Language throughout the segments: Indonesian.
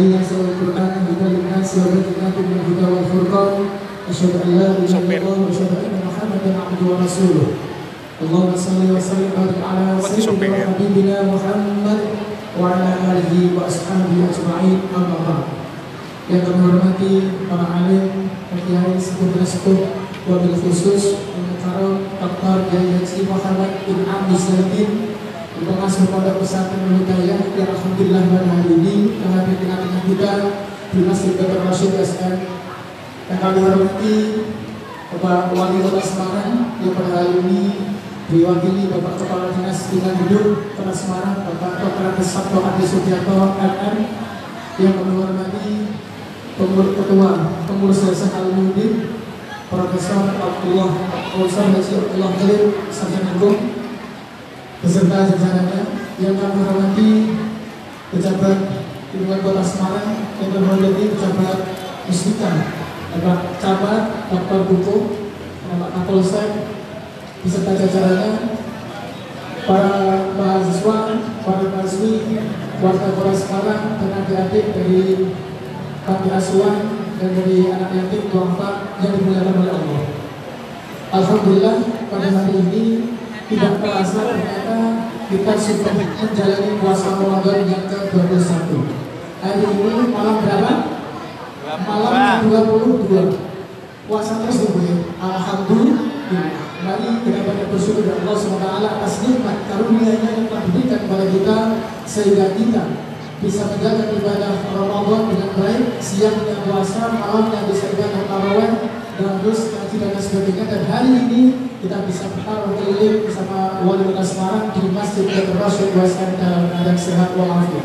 يسر القرآن هدى للناس وبينات من الهدى والفرقان أشهد أن لا إله إلا الله وأشهد أن محمدا عبده ورسوله اللهم صل وسلم وبارك على سيدنا وحبيبنا محمد وعلى آله وأصحابه أجمعين أما بعد. Yang kami hormati para alim, kiai, sepuh-sepuh, wabil khusus Al-Mukarram Dr. Kiai Haji Muhammad bin Abdi Salatin, pengasuh pondok pesantren Al-Hidayah yang alhamdulillah pada hari ini hadir di tengah-tengah kita di Masjid Dr. Rashid SN. Yang kami hormati Bapak Wali Kota Semarang yang pada hari ini diwakili Bapak Kepala Dinas Lingkungan Hidup Kota Semarang, Bapak Dr. Sabto Adi Sugiarto MM. Yang kami hormati Ketua Pengurus Yayasan Al-Mu'min Profesor Abdullah Haji Abdullah Khalil Sarjana Hukum beserta jajarannya. Yang kami hormati pejabat lingkungan Kota Semarang, yang kami hormati pejabat Mustika, Bapak Camat, Dr. Buku, Bapak Kapolsek beserta jajarannya, para mahasiswa, para mahasiswi, warga Kota Semarang dan adik-adik dari panti asuhan dan dari anak yatim duafa yang dimuliakan oleh Allah. Alhamdulillah pada hari ini tidak terasa ternyata kita sudah menjalani puasa Ramadan yang ke-21. Hari ini malam berapa? Malam 22. Puasa terus ya. Alhamdulillah. Mari kita banyak bersyukur kepada Allah SWT atas nikmat karunia-Nya yang telah diberikan kepada kita sehingga kita bisa menjaga ibadah Ramadan dengan baik, siangnya puasa, malamnya bisa ibadah tarawih dan terus ngaji dan sebagainya. Dan hari ini kita bisa bertaruh keliling bersama Wali Kota Semarang di Masjid Dr. Rashid SN dalam keadaan sehat walafiat.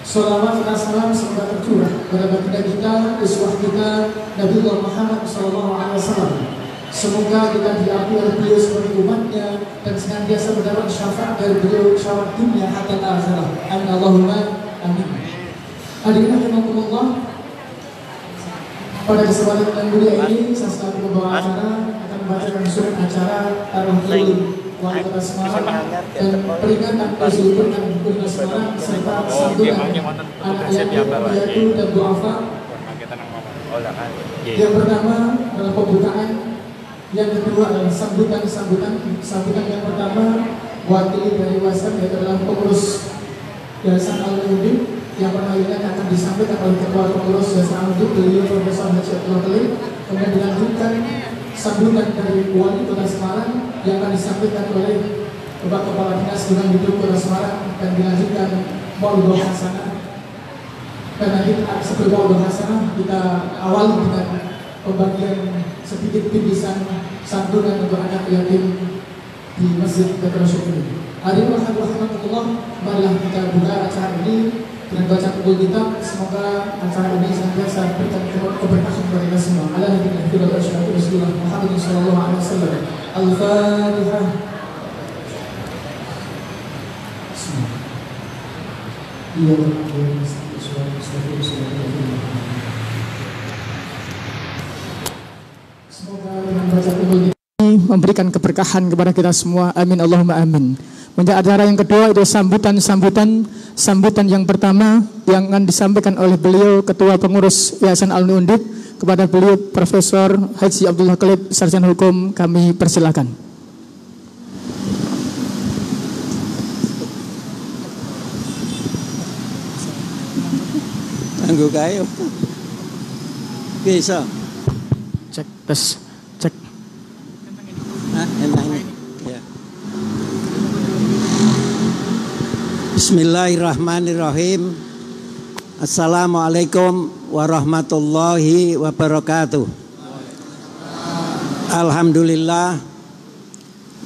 Salawat dan salam semoga tercurah kepada baginda kita, uswah kita, Nabiullah Muhammad SAW. Semoga kita diakui oleh beliau sebagai umatnya dan senantiasa mendapat syafaat dari beliau, syafaat dunia hatta akhirat. Amin Allahumma amin. Hadirin rahimakumullah, pada kesempatan yang mulia ini saya selaku pembawa acara akan membacakan surat acara Tarhim Wali Kota Semarang dan peringatan kesulitan dan Kota Semarang serta santunan anak yatim, piatu dan duafa. Yang pertama adalah pembukaan, yang kedua adalah sambutan yang pertama wakili dari wasan yaitu adalah pengurus Yayasan Al-Mu'min yang pertama akan disampaikan oleh Ketua Pengurus Yayasan Al-Mu'min beliau Profesor Haji Abdullah Khalil. Kemudian dilanjutkan sambutan dari Wali Kota Semarang yang akan disampaikan oleh Bapak Kepala Dinas Lingkungan Hidup Kota Semarang dan dilanjutkan Maulidul Hasanah. Dan nanti sebelum Maulidul Hasanah kita awali dengan pembagian sedikit bingkisan santunan untuk anak yatim di Masjid Dr. Rashid ini. Hadirin rahmatullah, marilah kita buka acara ini dengan baca kubul kitab. Semoga acara ini senantiasa berikan keberkahan kepada kita semua. Ala nabiyyina Rasulullah Muhammad sallallahu alaihi wasallam. Al-Fatihah. Semoga dengan baca kubul kitab memberikan keberkahan kepada kita semua. Amin Allahumma amin. Untuk acara yang kedua itu sambutan yang pertama yang akan disampaikan oleh beliau Ketua Pengurus Yayasan Al-Mu'min. Kepada beliau Profesor Haji Abdullah Khalil Sarjana Hukum, kami persilakan. Tunggu kayu. Bisa. Cek tes. Cek. Enak ini. Ya. Bismillahirrahmanirrahim. Assalamualaikum warahmatullahi wabarakatuh. Alhamdulillah.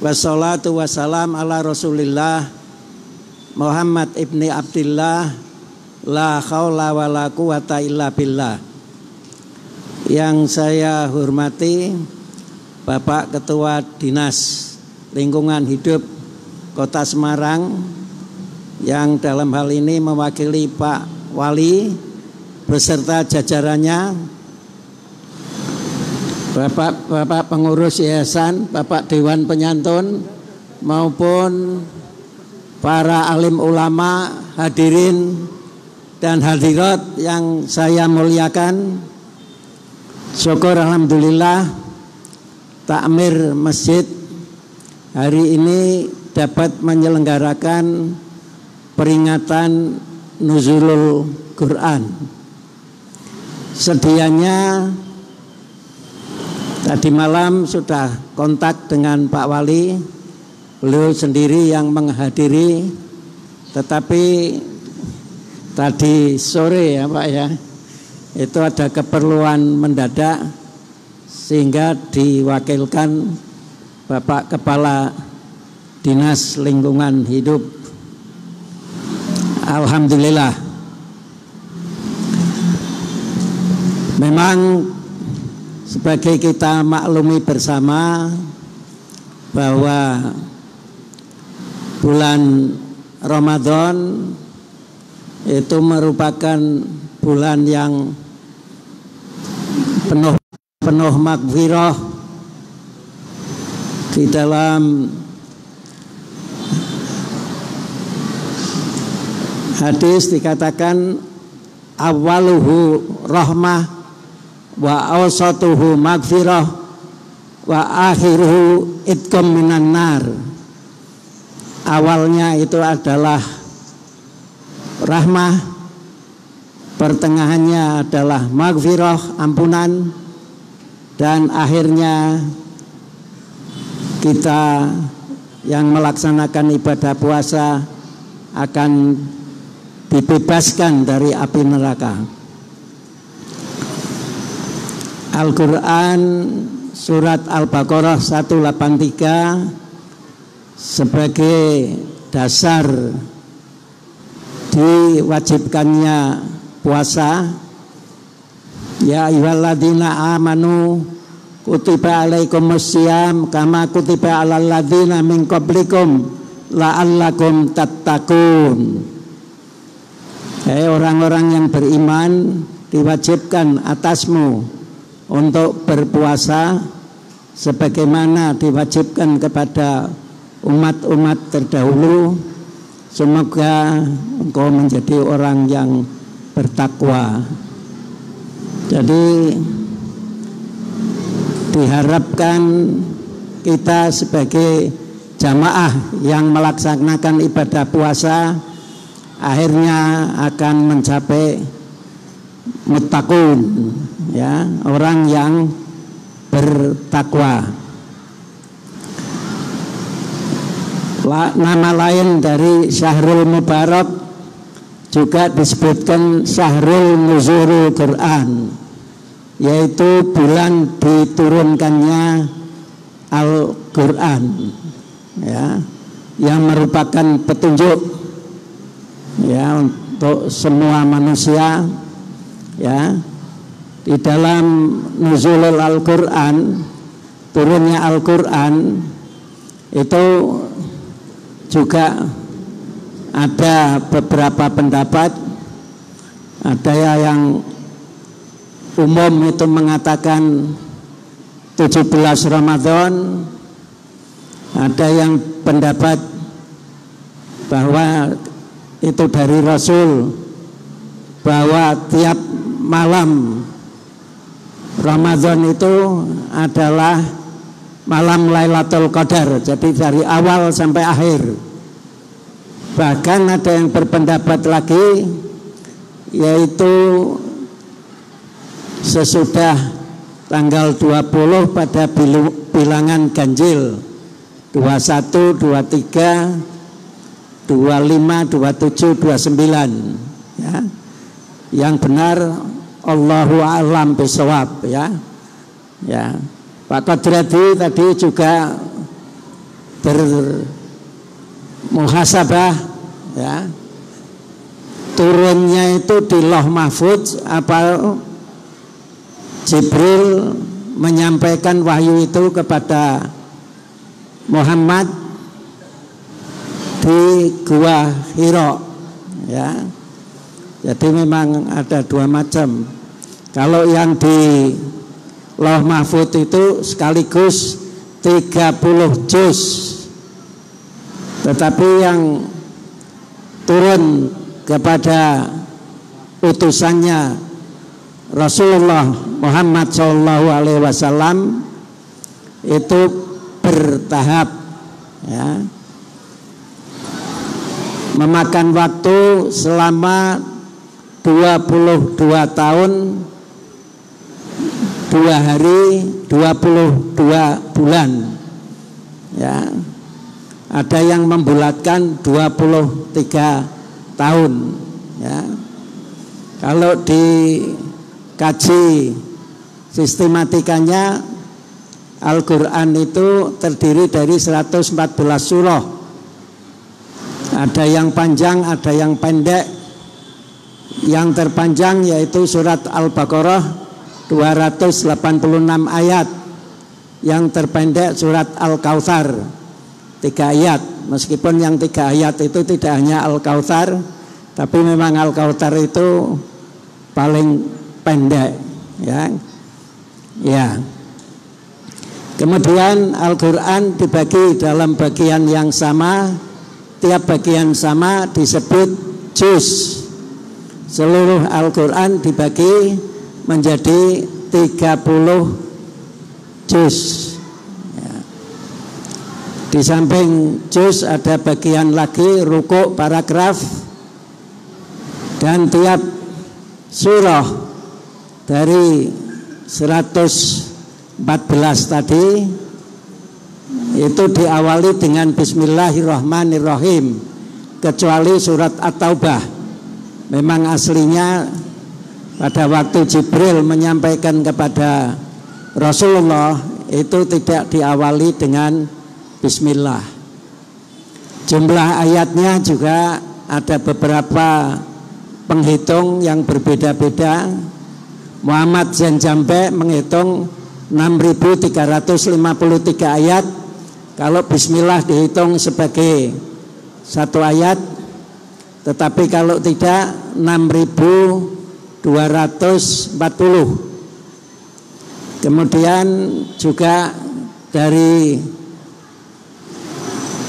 Wassalatu wassalam ala Rasulillah Muhammad ibni Abdillah. La haula wa la quwata illa billah. Yang saya hormati Bapak Ketua Dinas Lingkungan Hidup Kota Semarang, yang dalam hal ini mewakili Pak Wali beserta jajarannya, Bapak Pengurus Yayasan, Bapak Dewan Penyantun, maupun para alim ulama, hadirin dan hadirat yang saya muliakan, syukur alhamdulillah takmir masjid hari ini dapat menyelenggarakan peringatan Nuzulul Quran. Sedianya tadi malam sudah kontak dengan Pak Wali, beliau sendiri yang menghadiri, tetapi tadi sore ya Pak ya, itu ada keperluan mendadak sehingga diwakilkan Bapak Kepala Dinas Lingkungan Hidup. Alhamdulillah. Memang sebagai kita maklumi bersama bahwa bulan Ramadan itu merupakan bulan yang penuh maghfirah. Di dalam hadis dikatakan awaluhu rahmah wa awsatuhu maghfirah wa akhiruhu itqam minan nar. Awalnya itu adalah rahmah, pertengahannya adalah maghfirah, ampunan, dan akhirnya kita yang melaksanakan ibadah puasa akan dibebaskan dari api neraka. Al-Quran surat Al-Baqarah 183 sebagai dasar diwajibkannya puasa. Ya ayyuhalladzina amanu kutiba alaikumussyam kama kutiba alal ladzina min qablikum la'allakum tattaqun. Hai orang-orang yang beriman, diwajibkan atasmu untuk berpuasa sebagaimana diwajibkan kepada umat-umat terdahulu. Semoga engkau menjadi orang yang bertakwa. Jadi diharapkan kita sebagai jamaah yang melaksanakan ibadah puasa akhirnya akan mencapai muttaqun, ya, orang yang bertakwa. Nama lain dari Syahrul Mubarak juga disebutkan Syahrul Nuzulul Quran, yaitu bulan diturunkannya Al-Quran, ya, yang merupakan petunjuk, ya, untuk semua manusia, ya. Di dalam Nuzulul Al-Quran, turunnya Al-Quran itu juga ada beberapa pendapat. Ada yang umum itu mengatakan 17 Ramadan, ada yang pendapat bahwa itu dari Rasul, bahwa tiap malam Ramadan itu adalah malam Lailatul Qadar, jadi dari awal sampai akhir. Bahkan ada yang berpendapat lagi, yaitu sesudah tanggal 20 pada bilangan ganjil 21, 23, 25, 27, 29, ya. Yang benar Allahu a'lam bishawab, ya. Ya. Pak Qadradi tadi juga bermuhasabah, ya. Turunnya itu di Lauh Mahfudz, apa Jibril menyampaikan wahyu itu kepada Muhammad di Gua Hira, ya. Jadi memang ada dua macam. Kalau yang di Lauh Mahfudz itu sekaligus 30 juz. Tetapi yang turun kepada utusannya Rasulullah Muhammad SAW itu bertahap, ya, memakan waktu selama 22 tahun 2 hari 22 bulan, ya. Ada yang membulatkan 23 tahun, ya. Kalau dikaji sistematikanya, Al-Quran itu terdiri dari 114 surah. Ada yang panjang, ada yang pendek. Yang terpanjang yaitu surat Al-Baqarah 286 ayat. Yang terpendek surat Al-Kautsar 3 ayat. Meskipun yang 3 ayat itu tidak hanya Al-Kautsar, tapi memang Al-Kautsar itu paling pendek, ya. Ya. Kemudian Al-Quran dibagi dalam bagian yang sama. Tiap bagian sama disebut juz. Seluruh Al-Quran dibagi menjadi 30 juz, ya. Di samping juz ada bagian lagi rukuk, paragraf. Dan tiap surah dari 114 tadi itu diawali dengan Bismillahirrahmanirrahim, kecuali surat At-Taubah. Memang aslinya pada waktu Jibril menyampaikan kepada Rasulullah itu tidak diawali dengan Bismillah. Jumlah ayatnya juga ada beberapa penghitung yang berbeda-beda. Muhammad Zain Jambe menghitung 6.353 ayat. Kalau Bismillah dihitung sebagai satu ayat, tetapi kalau tidak 6.240. Kemudian juga dari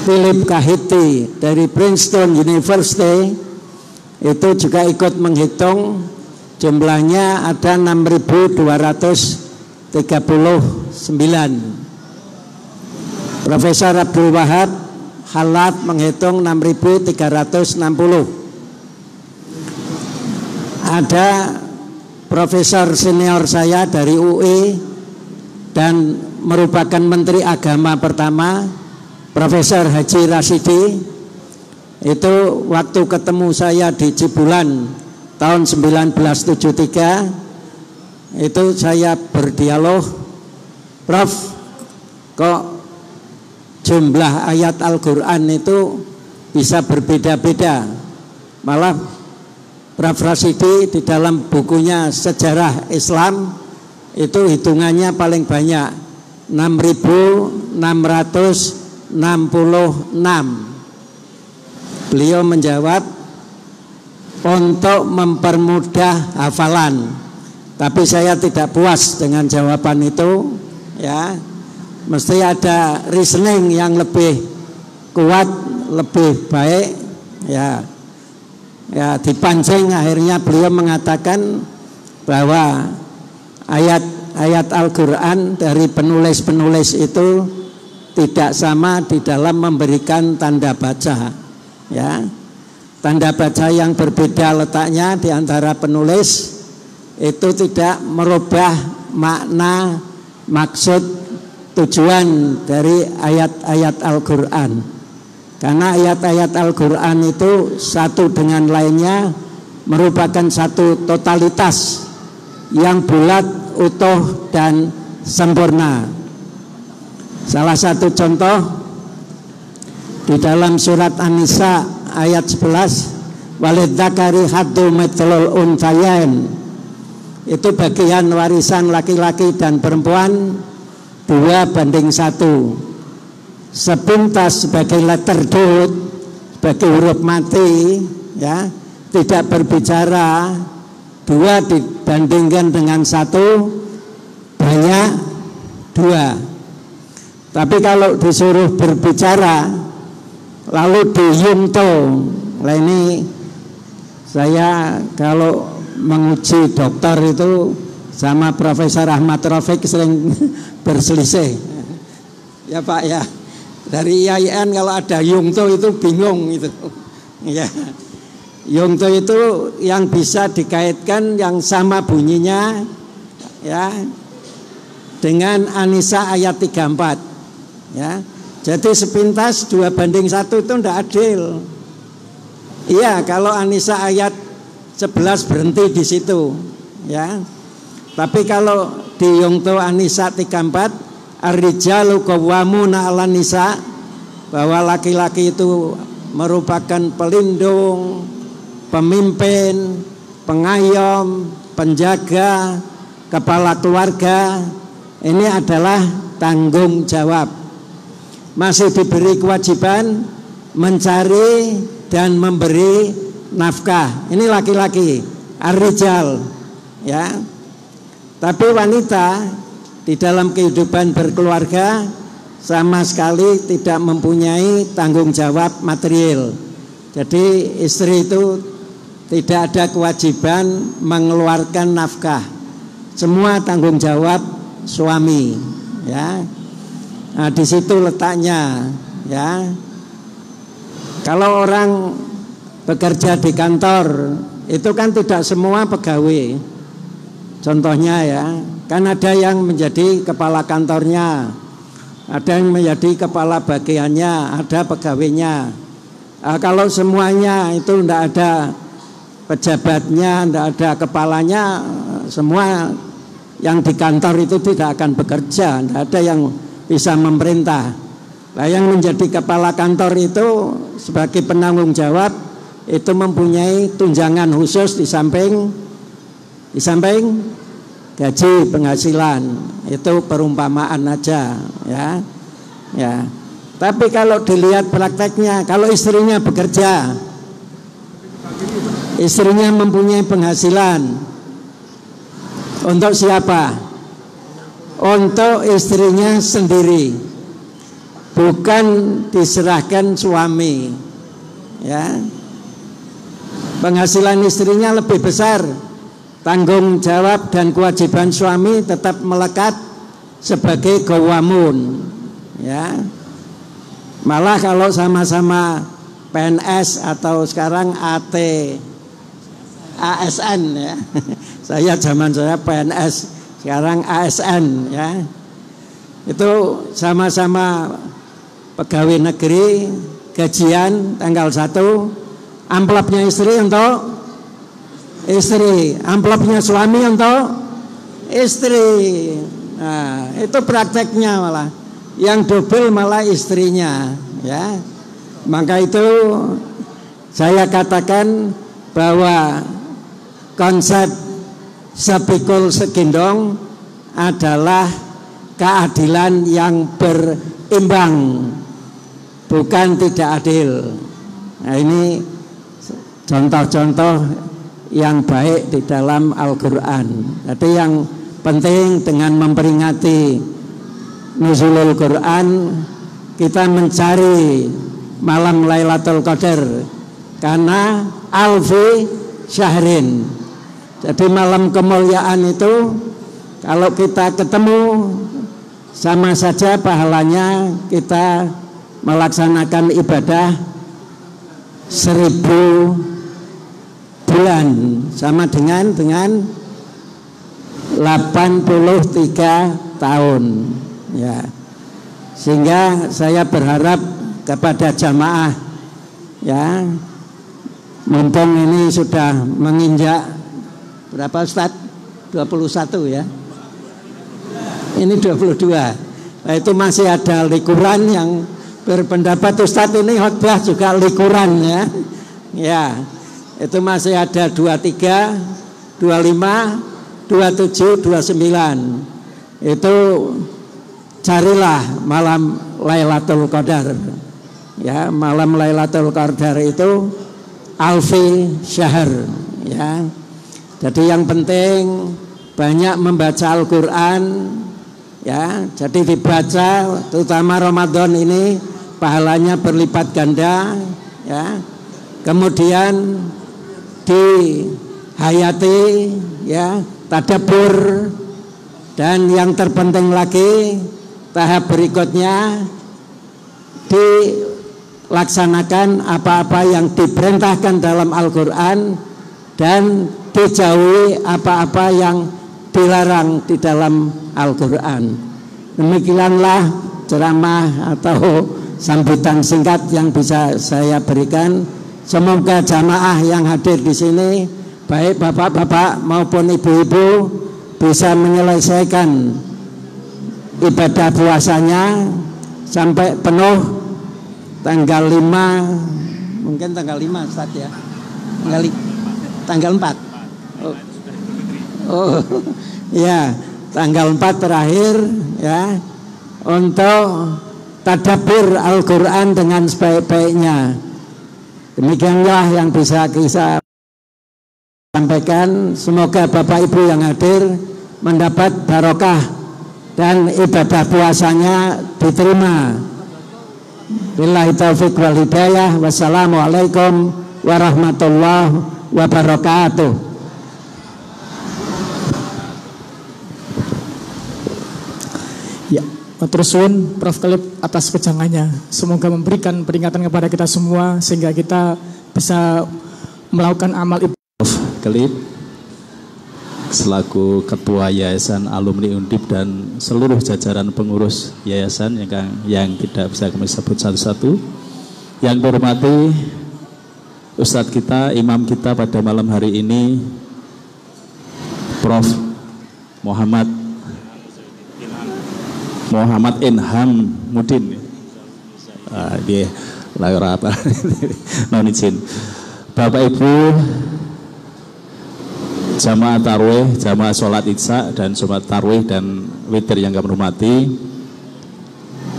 Philip Kahiti dari Princeton University itu juga ikut menghitung, jumlahnya ada 6.239. Profesor Abdul Wahab Khalaf menghitung 6.360. Ada profesor senior saya dari UI dan merupakan Menteri Agama pertama, Profesor Haji Rasidi. Itu waktu ketemu saya di Cibulan tahun 1973, itu saya berdialog, Prof, kok jumlah ayat Al-Quran itu bisa berbeda-beda. Malah Prof Rasidi di dalam bukunya Sejarah Islam itu hitungannya paling banyak 6.666. Beliau menjawab, untuk mempermudah hafalan. Tapi saya tidak puas dengan jawaban itu, ya. Mesti ada reasoning yang lebih kuat, lebih baik, ya. Ya, dipancing akhirnya beliau mengatakan bahwa ayat-ayat Al-Quran dari penulis-penulis itu tidak sama di dalam memberikan tanda baca, ya. Tanda baca yang berbeda letaknya di antara penulis itu tidak merubah makna, maksud, tujuan dari ayat-ayat Al-Quran. Karena ayat-ayat Al-Quran itu satu dengan lainnya merupakan satu totalitas yang bulat, utuh, dan sempurna. Salah satu contoh di dalam surat An-Nisa ayat 11, walidzakari haddu mithlul unthayain, itu bagian warisan laki-laki dan perempuan 2:1. Sepintas sebagai letter dot, sebagai huruf mati, ya, tidak berbicara, 2 dibandingkan dengan 1 banyak 2. Tapi kalau disuruh berbicara lalu diyumto, nah ini saya kalau menguji dokter itu sama Profesor Ahmad Rafiq sering berselisih. Ya Pak ya. Dari IAIN kalau ada Yungto itu bingung itu. Ya. Yungto itu yang bisa dikaitkan yang sama bunyinya ya dengan An-Nisa ayat 34 ya. Jadi sepintas 2:1 itu tidak adil. Iya, kalau An-Nisa ayat 11 berhenti di situ ya. Tapi kalau di Yungto An-Nisa 34 ar-rijalu qawwamuna 'alan nisa, bahwa laki-laki itu merupakan pelindung, pemimpin, pengayom, penjaga, kepala keluarga. Ini adalah tanggung jawab. Masih diberi kewajiban mencari dan memberi nafkah. Ini laki-laki, ar-rijal ya. Tapi wanita di dalam kehidupan berkeluarga sama sekali tidak mempunyai tanggung jawab material. Jadi istri itu tidak ada kewajiban mengeluarkan nafkah. Semua tanggung jawab suami ya. Nah, di situ letaknya ya. Kalau orang bekerja di kantor itu kan tidak semua pegawai. Contohnya ya, kan ada yang menjadi kepala kantornya, ada yang menjadi kepala bagiannya, ada pegawainya. Kalau semuanya itu tidak ada pejabatnya, tidak ada kepalanya, semua yang di kantor itu tidak akan bekerja, tidak ada yang bisa memerintah. Nah, yang menjadi kepala kantor itu sebagai penanggung jawab itu mempunyai tunjangan khusus di samping gaji penghasilan. Itu perumpamaan aja ya. Ya. Tapi kalau dilihat prakteknya, kalau istrinya bekerja, istrinya mempunyai penghasilan, untuk siapa? Untuk istrinya sendiri, bukan diserahkan suami ya. Penghasilan istrinya lebih besar, tanggung jawab dan kewajiban suami tetap melekat sebagai qawamun ya. Malah kalau sama-sama PNS atau sekarang ASN ya. Saya zaman saya PNS, sekarang ASN ya. Itu sama-sama pegawai negeri, gajian tanggal 1, amplopnya istri untuk istri, amplopnya suami untuk istri. Nah, itu prakteknya malah. Yang double malah istrinya ya. Maka itu saya katakan bahwa konsep sepikul segendong adalah keadilan yang berimbang, bukan tidak adil. Nah, ini contoh-contoh yang baik di dalam Al-Quran. Jadi yang penting dengan memperingati Nuzulul Quran, kita mencari malam Lailatul Qadar karena alfi syahrin. Jadi malam kemuliaan itu kalau kita ketemu sama saja pahalanya kita melaksanakan ibadah 1000 bulan, sama dengan 83 tahun ya. Sehingga saya berharap kepada jamaah ya, mumpung ini sudah menginjak berapa Ustaz? 21 ya. Ini 22. Nah, itu masih ada likuran yang berpendapat Ustaz ini khotbah juga likuran ya. Ya. Itu masih ada 23, 25, 27, 29. Itu carilah malam Lailatul Qadar. Ya, malam Lailatul Qadar itu alfi syahr ya. Jadi yang penting banyak membaca Al-Qur'an ya. Jadi dibaca, terutama Ramadan ini pahalanya berlipat ganda ya. Kemudian hayati, ya, tadabbur, dan yang terpenting lagi tahap berikutnya dilaksanakan apa-apa yang diperintahkan dalam Al-Quran dan dijauhi apa-apa yang dilarang di dalam Al-Quran. Demikianlah ceramah atau sambutan singkat yang bisa saya berikan. Semoga jamaah yang hadir di sini, baik bapak-bapak maupun ibu-ibu, bisa menyelesaikan ibadah puasanya sampai penuh tanggal 5, mungkin tanggal 5 Ustaz ya. Tanggal 4. Oh, ya, tanggal 4 terakhir ya, untuk tadabbur Al-Quran dengan sebaik-baiknya. Demikianlah yang bisa kita sampaikan. Semoga Bapak Ibu yang hadir mendapat barokah dan ibadah puasanya diterima. Billahi taufiq wal hidayah. Wassalamualaikum warahmatullahi wabarakatuh. Matur suwun Prof. Kelip atas kejangannya. Semoga memberikan peringatan kepada kita semua sehingga kita bisa melakukan amal ibadah. Prof. Kelip selaku Ketua Yayasan Alumni Undip dan seluruh jajaran pengurus yayasan yang tidak bisa kami sebut satu-satu. Yang dihormati Ustadz kita, imam kita pada malam hari ini, Prof. Muhammad Inham Mudin. Dia lahir apa? Non izin. Bapak Ibu jamaah tarwih, jamaah sholat isya dan sholat tarwih dan witir yang kami hormati.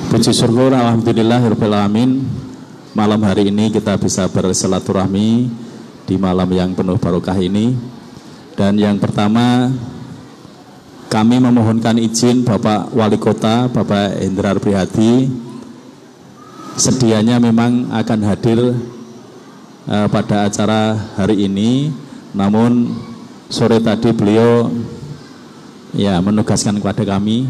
Puji syukur alhamdulillahirabbil alamin. Malam hari ini kita bisa bersilaturahmi di malam yang penuh barokah ini. Dan yang pertama, kami memohonkan izin Bapak Wali Kota, Bapak Hendrar Prihadi, sedianya memang akan hadir pada acara hari ini, namun sore tadi beliau ya menugaskan kepada kami,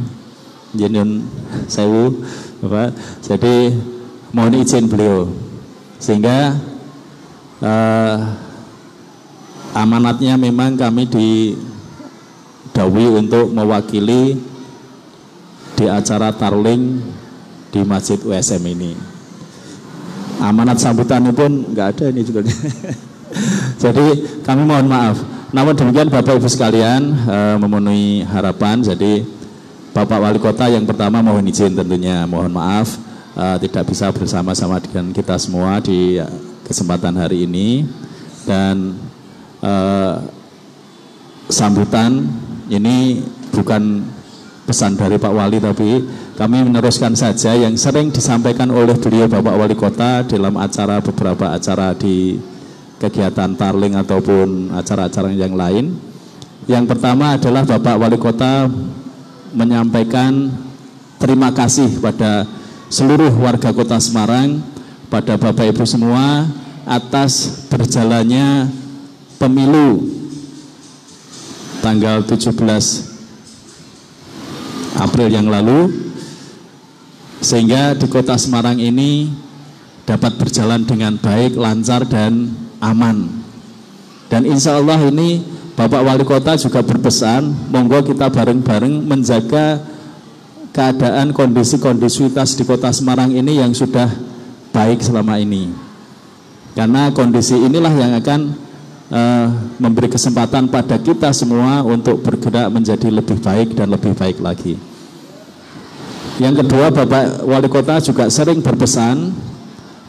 Jenun Sewu, Bapak. Jadi mohon izin beliau, sehingga amanatnya memang kami Dawi untuk mewakili di acara tarling di Masjid USM ini. Amanat sambutannya pun nggak ada ini juga. Jadi kami mohon maaf. Namun demikian Bapak Ibu sekalian, memenuhi harapan. Jadi Bapak Wali Kota yang pertama mohon izin tentunya, mohon maaf tidak bisa bersama-sama dengan kita semua di kesempatan hari ini. Dan sambutan ini bukan pesan dari Pak Wali, tapi kami meneruskan saja yang sering disampaikan oleh beliau Bapak Wali Kota dalam beberapa acara di kegiatan tarling ataupun acara-acara yang lain. Yang pertama adalah Bapak Wali Kota menyampaikan terima kasih pada seluruh warga Kota Semarang, pada Bapak Ibu semua atas berjalannya pemilu tanggal 17 April yang lalu, sehingga di Kota Semarang ini dapat berjalan dengan baik, lancar dan aman. Dan insya Allah ini Bapak Wali Kota juga berpesan, monggo kita bareng-bareng menjaga keadaan kondisi-kondisivitas di Kota Semarang ini yang sudah baik selama ini, karena kondisi inilah yang akan memberi kesempatan pada kita semua untuk bergerak menjadi lebih baik dan lebih baik lagi. Yang kedua, Bapak Wali Kota juga sering berpesan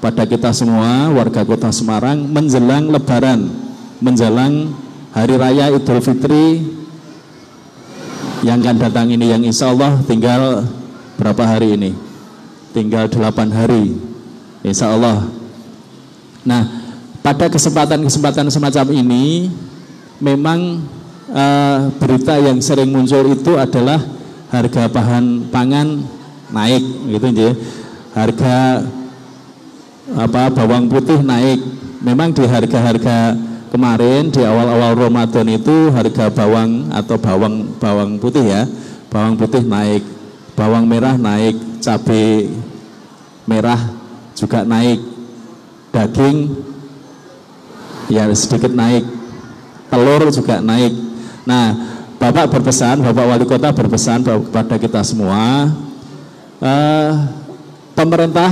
pada kita semua warga Kota Semarang menjelang Lebaran, menjelang Hari Raya Idul Fitri yang akan datang ini, yang insya Allah tinggal berapa hari ini? Tinggal 8 hari insya Allah. Nah, pada kesempatan-kesempatan semacam ini memang berita yang sering muncul itu adalah harga bahan pangan naik, gitu ya. Harga bawang putih naik. Memang di harga-harga kemarin di awal-awal Ramadan itu harga bawang atau bawang putih ya, bawang putih naik, bawang merah naik, cabai merah juga naik, daging ya sedikit naik, telur juga naik. Nah, Bapak Wali Kota berpesan kepada kita semua, pemerintah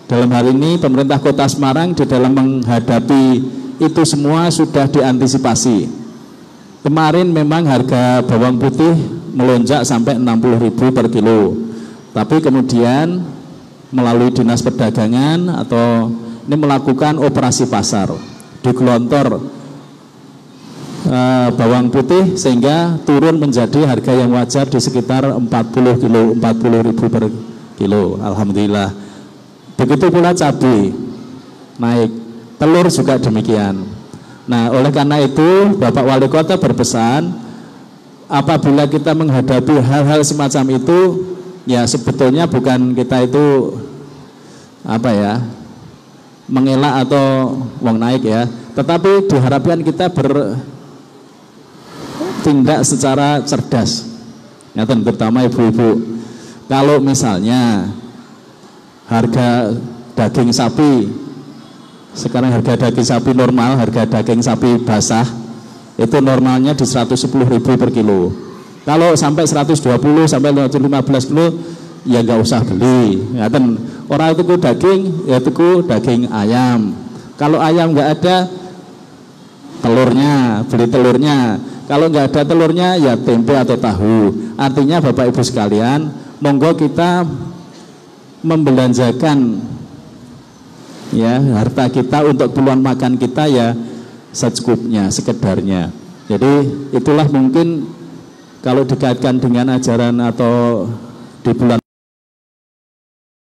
dalam hal ini pemerintah Kota Semarang di dalam menghadapi itu semua sudah diantisipasi. Kemarin memang harga bawang putih melonjak sampai 60.000 per kilo. Tapi kemudian melalui Dinas Perdagangan atau ini melakukan operasi pasar, digelontor bawang putih sehingga turun menjadi harga yang wajar di sekitar 40.000 per kilo. Alhamdulillah. Begitu pula cabai naik, telur juga demikian. Nah, oleh karena itu Bapak Wali Kota berpesan, apabila kita menghadapi hal-hal semacam itu, ya sebetulnya bukan kita itu mengelak atau uang naik ya, tetapi diharapkan kita bertindak secara cerdas. Ya, terutama ibu-ibu. Kalau misalnya harga daging sapi, sekarang harga daging sapi normal, harga daging sapi basah itu normalnya di 110.000 per kilo. Kalau sampai 120 sampai 115 kilo ya nggak usah beli. Ngaten, orang itu daging ya tuku daging ayam. Kalau ayam nggak ada telurnya, beli telurnya. Kalau nggak ada telurnya ya tempe atau tahu. Artinya Bapak Ibu sekalian, monggo kita membelanjakan ya harta kita untuk keperluan makan kita ya secukupnya, sekedarnya. Jadi itulah mungkin kalau dikaitkan dengan ajaran atau di bulan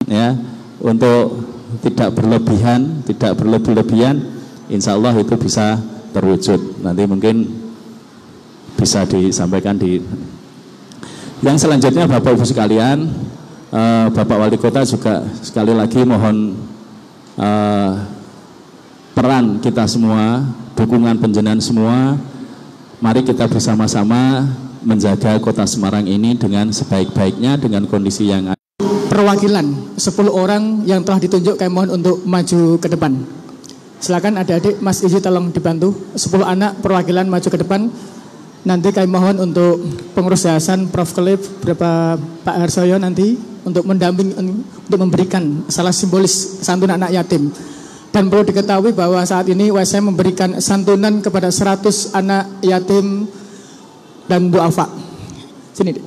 ya, untuk tidak berlebihan, insya Allah itu bisa terwujud. Nanti mungkin bisa disampaikan di yang selanjutnya. Bapak Ibu sekalian, Bapak Wali Kota juga sekali lagi mohon peran kita semua, dukungan panjenengan semua. Mari kita bersama-sama menjaga Kota Semarang ini dengan sebaik-baiknya dengan kondisi yang ada. Perwakilan 10 orang yang telah ditunjuk kami mohon untuk maju ke depan. Silakan adik-adik, Mas Iji tolong dibantu. 10 anak perwakilan maju ke depan. Nanti kami mohon untuk pengurus yayasan Prof. Kelip, Bapak Harsoyo nanti untuk mendamping, untuk memberikan salah simbolis santunan anak yatim. Dan perlu diketahui bahwa saat ini WSM memberikan santunan kepada 100 anak yatim dan duafa. Sini deh.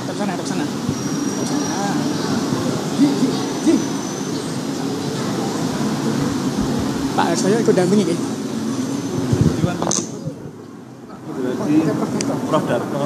Ke sana. Pak Harsoyo ikut dampingi ya. Prof Darto.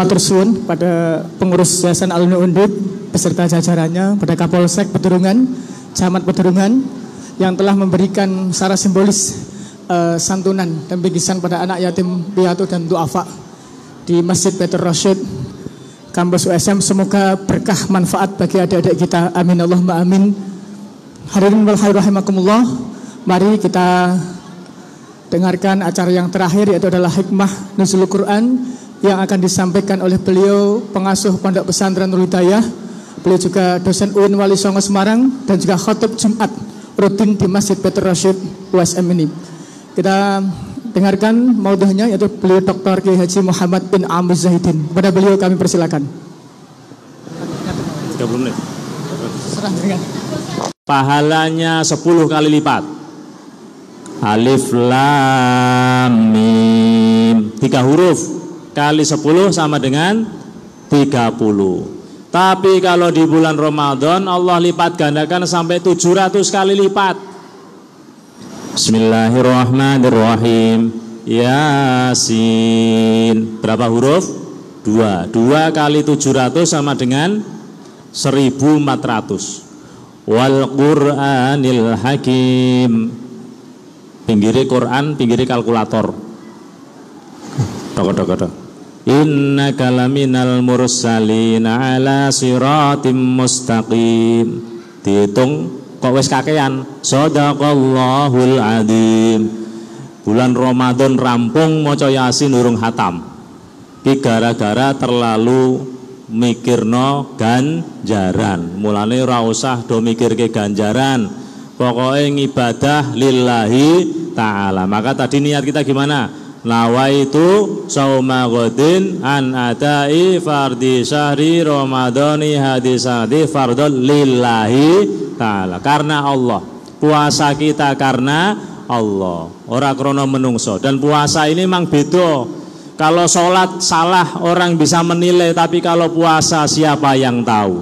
matur suwun pada pengurus Yayasan Alumni Undip beserta jajarannya, pada Kapolsek Pedurungan, Camat Pedurungan yang telah memberikan secara simbolis santunan dan bingkisan pada anak yatim piatu dan duafa di Masjid Baitur Rasyid kampus USM. Semoga berkah manfaat bagi adik-adik kita, amin Allahumma amin. Hadirin wal hadirat rahimakumullah, mari kita dengarkan acara yang terakhir, yaitu adalah hikmah nuzul Quran yang akan disampaikan oleh beliau pengasuh Pondok Pesantren Nurul Hidayah. Beliau juga dosen UIN Wali Songo Semarang dan juga khotib Jumat rutin di Masjid Baitur Rasyid USM ini. Kita dengarkan maudhu'nya, yaitu beliau Dr. Kiai Haji Muhammad bin Amr Zahidin. Pada beliau kami persilakan. 30 menit. Serah dengan Pahalanya 10 kali lipat. Alif lam mim, 3 huruf kali 10 sama dengan 30. Tapi kalau di bulan Ramadan Allah lipat gandakan sampai 700 kali lipat. Bismillahirrahmanirrahim. Yasin. Berapa huruf? 2. 2 kali 700 sama dengan 1400. Wal Qur'anil Hakim. Pinggiri Quran, pinggiri kalkulator. Dok. Innaka laminal mursalin ala siratim mustaqim. Dihitung kok wis kakean. Shadaqallahul adzim. Bulan Ramadan rampung maca Yasin urung hatam. Ki gara-gara terlalu mikirno ganjaran. Mulane ora usah do mikirke ganjaran. Pokoknya ngibadah lillahi ta'ala. Maka tadi niat kita gimana? Nawaitu sauma ghadin an adai fardi syahri ramadhani hadisati fardol lillahi ta'ala. Karena Allah. Puasa kita karena Allah, ora krono menungso. Dan puasa ini memang beda. Kalau sholat salah orang bisa menilai, tapi kalau puasa siapa yang tahu?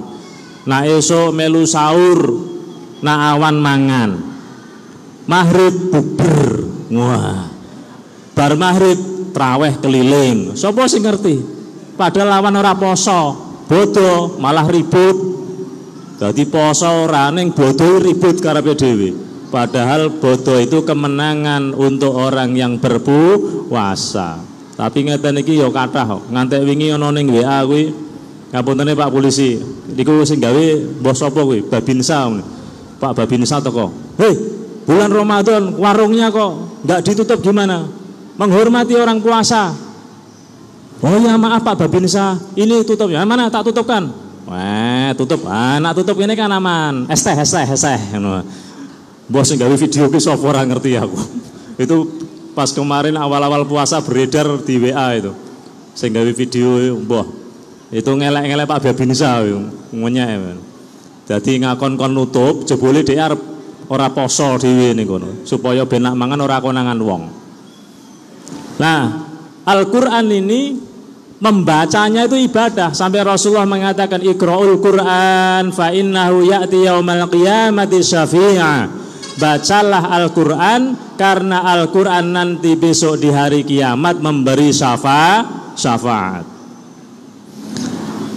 Nah esok melu sahur, nah awan mangan, maghrib bukber, wah, bar maghrib traweh keliling. Sopo sing ngerti? Padahal lawan ora poso, bodoh malah ribut. Jadi poso ora ning bodoh ribut karepe dhewe. Padahal bodoh itu kemenangan untuk orang yang berpuasa. Tapi ngeten iki ya kathah kok. Ngantek wingi ana ning WA kuwi, ngapuntene Pak Polisi, niku sing gawe mbah sapa kuwi? Babinsa. Pak Babinsa teko. Hei, bulan Ramadan warungnya kok enggak ditutup gimana? Menghormati orang puasa. Oh ya maaf Pak Babinsa, ini tutup ya. Mana tak tutupkan? Wah, tutup. Nak tutup ini kan aman. Esteh ngono. Bos sing gawe video ki sapa ora ngerti aku. Itu pas kemarin awal-awal puasa beredar di WA itu. Sing gawe video mbah. Itu ngelek-ngelek Pak Babinsa ngonya. Dadi ngakon-kon nutup jebule dhek arep ora poso dhewe ning kono supaya ben nak mangan ora konangan wong. Nah, Al-Qur'an ini membacanya itu ibadah. Sampai Rasulullah mengatakan Iqra'ul Qur'an fa innahu ya'ti yaumal qiyamati syafi'a. Bacalah Al-Qur'an karena Al-Qur'an nanti besok di hari kiamat memberi syafaat.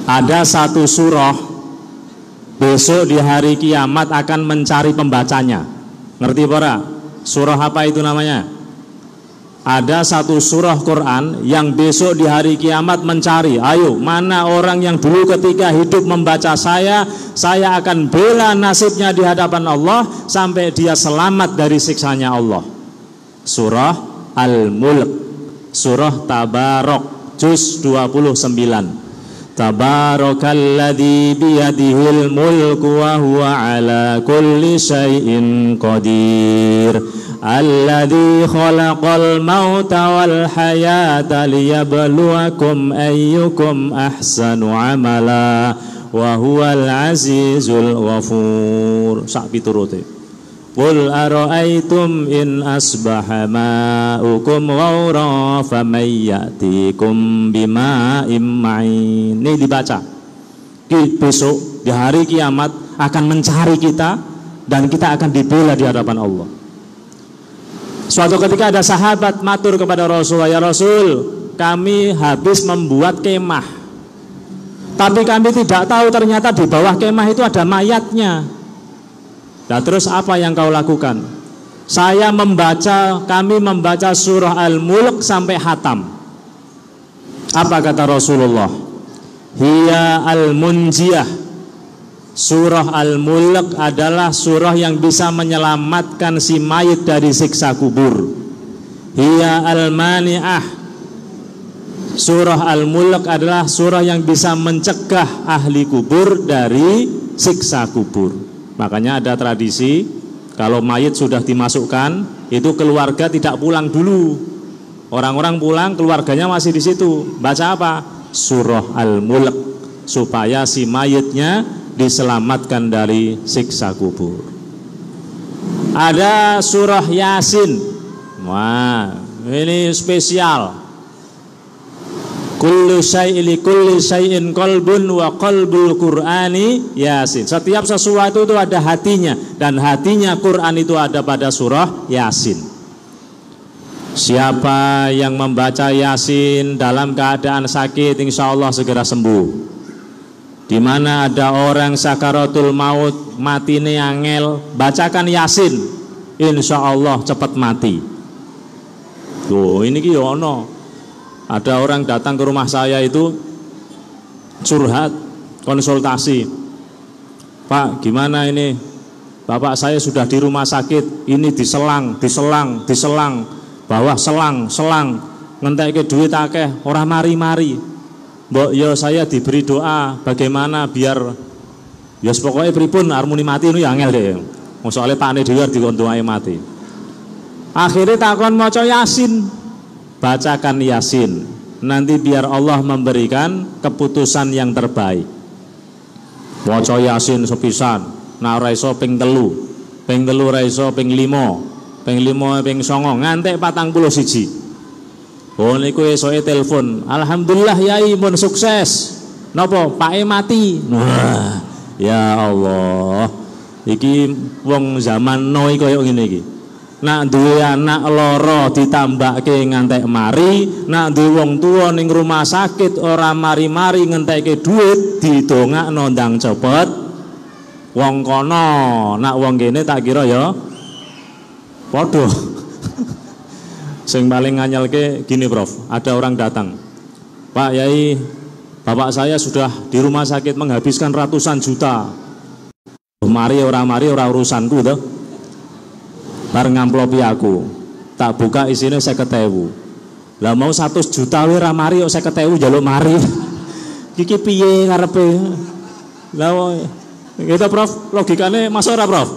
Ada satu surah besok di hari kiamat akan mencari pembacanya. Ngerti para? Surah apa itu namanya? Ada satu surah Quran yang besok di hari kiamat mencari. Ayo, mana orang yang dulu ketika hidup membaca saya akan bela nasibnya di hadapan Allah sampai dia selamat dari siksanya Allah. Surah Al-Mulk, surah Tabarok, juz 29. Tabarakalladzi biyadihil mulku wa huwa ala kulli syai'in qadir. Alladzi khalaqal mauta wal hayata liyabluwakum ayyukum ahsanu amala wa huwal azizul ghafur. Sak piturute. Qul ara'aytum in asbaha ma'ukum ghawra faman ya'tikum bima'in ma'in. Ini dibaca. Besok di hari kiamat akan mencari kita dan kita akan dibela di hadapan Allah. Suatu ketika ada sahabat matur kepada Rasulullah, ya Rasul, kami habis membuat kemah. Tapi kami tidak tahu ternyata di bawah kemah itu ada mayatnya. Nah terus apa yang kau lakukan? Kami membaca surah Al-Mulk sampai khatam. Apa kata Rasulullah? Hiya al-munjiyah. Surah Al-Mulk adalah surah yang bisa menyelamatkan si mayit dari siksa kubur. Hiya al-mani'ah. Surah Al-Mulk adalah surah yang bisa mencegah ahli kubur dari siksa kubur. Makanya ada tradisi kalau mayit sudah dimasukkan, itu keluarga tidak pulang dulu. Orang-orang pulang, keluarganya masih di situ. Baca apa? Surah Al-Mulk, supaya si mayitnya diselamatkan dari siksa kubur. Ada surah Yasin. Wah, ini spesial. Kullu syai'in li kulli syai'in qalbun wa qalbul Qur'ani Yasin. Setiap sesuatu itu ada hatinya, dan hatinya Quran itu ada pada surah Yasin. Siapa yang membaca Yasin dalam keadaan sakit, insya Allah segera sembuh. Di mana ada orang sakaratul maut, mati ini angel, bacakan Yasin, insya Allah cepat mati. Tuh ini ono. Ada orang datang ke rumah saya itu curhat, konsultasi. Pak, gimana ini? Bapak saya sudah di rumah sakit, ini diselang, bawah selang, ngentek ke duit akeh, ora mari-mari. Mbok yo saya diberi doa bagaimana biar ya pokoknya pripun harmoni mati itu ya angel deh. Soalnya pakne dhewe dikontong mati. Akhirnya takon maca Yasin. Bacakan Yasin. Nanti biar Allah memberikan keputusan yang terbaik. Maca Yasin sepisan, nah ora iso ping 3. Ping 3 ora iso ping 5. Ping 5 ping 9 ngantek 41. Oh niku esoke telepon. Alhamdulillah yai mun sukses. Napa? Pake mati. Wah, ya Allah. Iki wong zaman now kaya ngene iki. Nak duwe anak loro ditambahke ngantek mari, nak duwe wong tuwa ning rumah sakit ora mari-mari ngentekke duit didongakno ndang cepet. Wong kono, nak wong kene tak kira ya padha. Sing paling nganyelke gini Prof, ada orang datang, Pak Yai, bapak saya sudah di rumah sakit menghabiskan ratusan juta. Mari ora urusanku toh. Bar ngamplopi aku, tak buka isine 50.000. Lah mau 100 juta we ora mari kok 50.000 njaluk mari. Iki piye karepe? Lah gitu Prof, logikane masuk ora Prof?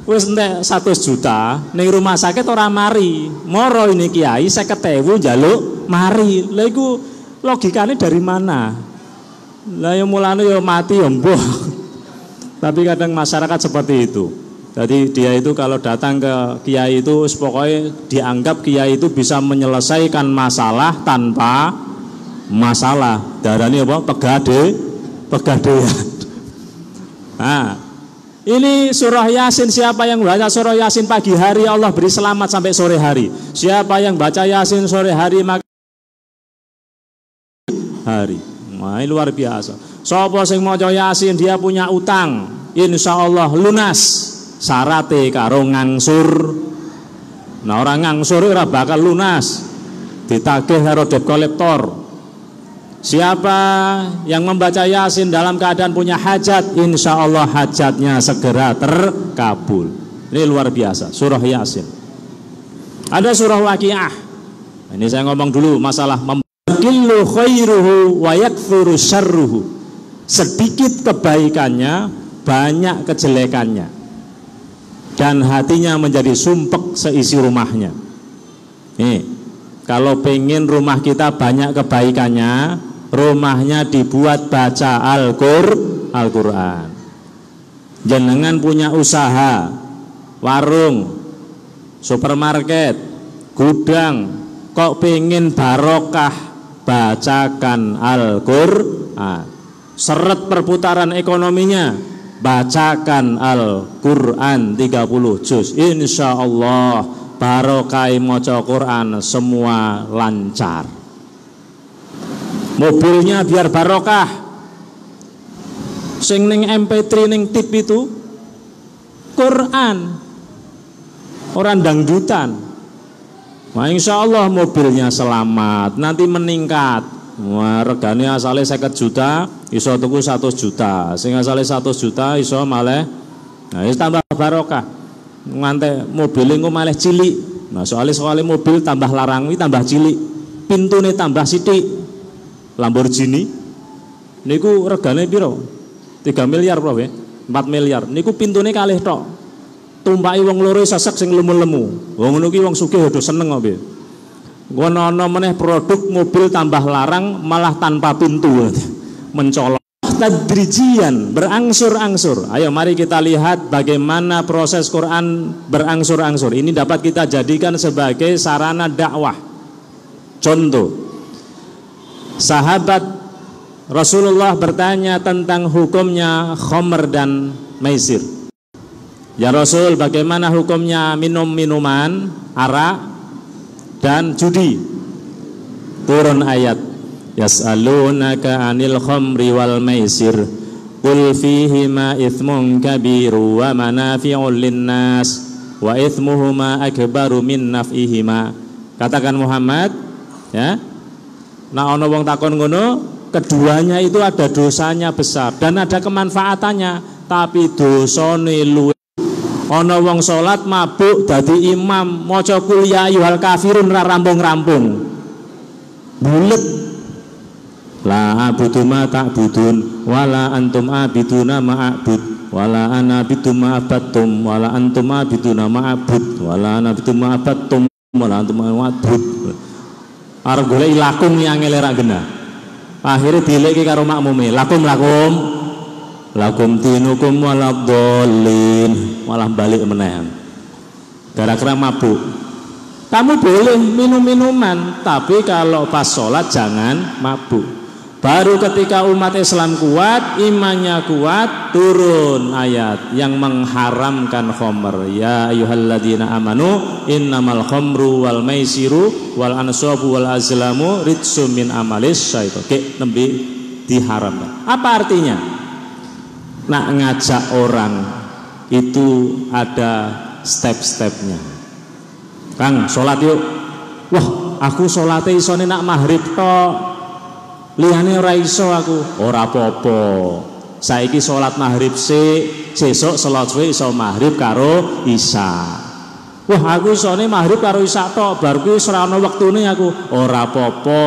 Wis entek 100 juta ning rumah sakit ora mari. Moro ini kiai 50.000 njaluk mari. Lah iku logikane dari mana? Lah ya mulane ya mati ya mbuh. Tapi kadang masyarakat seperti itu. Jadi dia itu kalau datang ke kiai itu pokoknya dianggap kiai itu bisa menyelesaikan masalah tanpa masalah. Darane apa? Pegadean. Nah, ini surah Yasin. Siapa yang baca surah Yasin pagi hari Allah beri selamat sampai sore hari. Siapa yang baca Yasin sore hari maka hari. Wah, ini luar biasa. Sapa sing maca Yasin dia punya utang, insya Allah lunas. Syarate karo ngangsur. Nah orang ngangsur ora bakal lunas. Ditagih karo debt collector. Siapa yang membaca Yasin dalam keadaan punya hajat, insya Allah hajatnya segera terkabul. Ini luar biasa, surah Yasin. Ada surah Waqiah. Ini saya ngomong dulu masalah membaqillu khairuhu wa yakthuru syarruhu. Sedikit kebaikannya, banyak kejelekannya. Dan hatinya menjadi sumpek seisi rumahnya. Nih, kalau pengen rumah kita banyak kebaikannya, rumahnya dibuat baca Al-Quran. Jenengan punya usaha, warung, supermarket, gudang, kok pengen barokah, bacakan Al-Quran. Seret perputaran ekonominya, bacakan Al-Quran 30 juz. Insya Allah barokah maca Quran semua lancar. mobilnya biar barokah. Sing ning MP3 ning tip itu Quran, orang dangdutan. Nah, insya Allah mobilnya selamat, nanti meningkat. Wah, regane asale 50 juta, iso tuku 100 juta. Sing asale 100 juta iso malih. Nah, wis tambah barokah. Ngantek mobil engko malih cilik. Nah, soalnya mobil tambah larang iki tambah cilik. Pintune tambah sithik. Lamborghini niku regane piro? 3 miliar Prof ya? 4 miliar. Niku pintune kalih tok. Tumpaki wong loro sesek sing lemu-lemu. Wong ngono ki wong sugih do seneng kok piye. Ngono ana meneh produk mobil tambah larang malah tanpa pintu. Mencolok tadrijian, berangsur-angsur. Ayo mari kita lihat bagaimana proses Quran berangsur-angsur. Ini dapat kita jadikan sebagai sarana dakwah. Contoh, sahabat Rasulullah bertanya tentang hukumnya khamr dan maisir. Ya Rasul, bagaimana hukumnya minum-minuman, arak dan judi? Turun ayat, yas'alunaka 'anil khamri wal maisir qul fihima itsmun kabiru wa manafi'ul linnas wa itsmuhuma akbaru min naf'ihima. Katakan Muhammad, ya. Nah ana wong takon ngono, keduanya itu ada dosanya besar dan ada kemanfaatannya, tapi dosane luwih. Ana wong salat mabuk dadi imam maca qul ya ayyuhal kafirun ra rampung-rampung. Bulet. La abudu ma ta'budun wala antum abiduna ma'abud wala ana abidu ma'abattum wala antum abiduna ma'abud wala ana abidu ma'abattum wala antum ma'abud. Arep golek lakum yang ngelera genah. Akhirnya dileki karo makmume, lakum dinukum waladhdallin, malah balik meneh. Gara-gara mabuk. Kamu boleh minum-minuman, tapi kalau pas sholat jangan mabuk. Baru ketika umat Islam kuat, imannya kuat, turun ayat yang mengharamkan khamr. Ya ayyuhalladzina amanu innamal khamru wal maisiru wal ansabu wal azlamu ridsun min amalis syaitan. Oke, nembe diharamkan. Apa artinya? Nak ngajak orang itu ada step-stepnya. Kang, sholat yuk. Wah, aku sholatnya isone nak maghrib tok. Liyane ora iso aku. Ora apa-apa. Saiki sholat maghrib sesuk sholat suwe iso maghrib karo isya. Wah, aku isone maghrib karo isya tok, bar kuwi ora ana wektune aku. Ora apa-apa.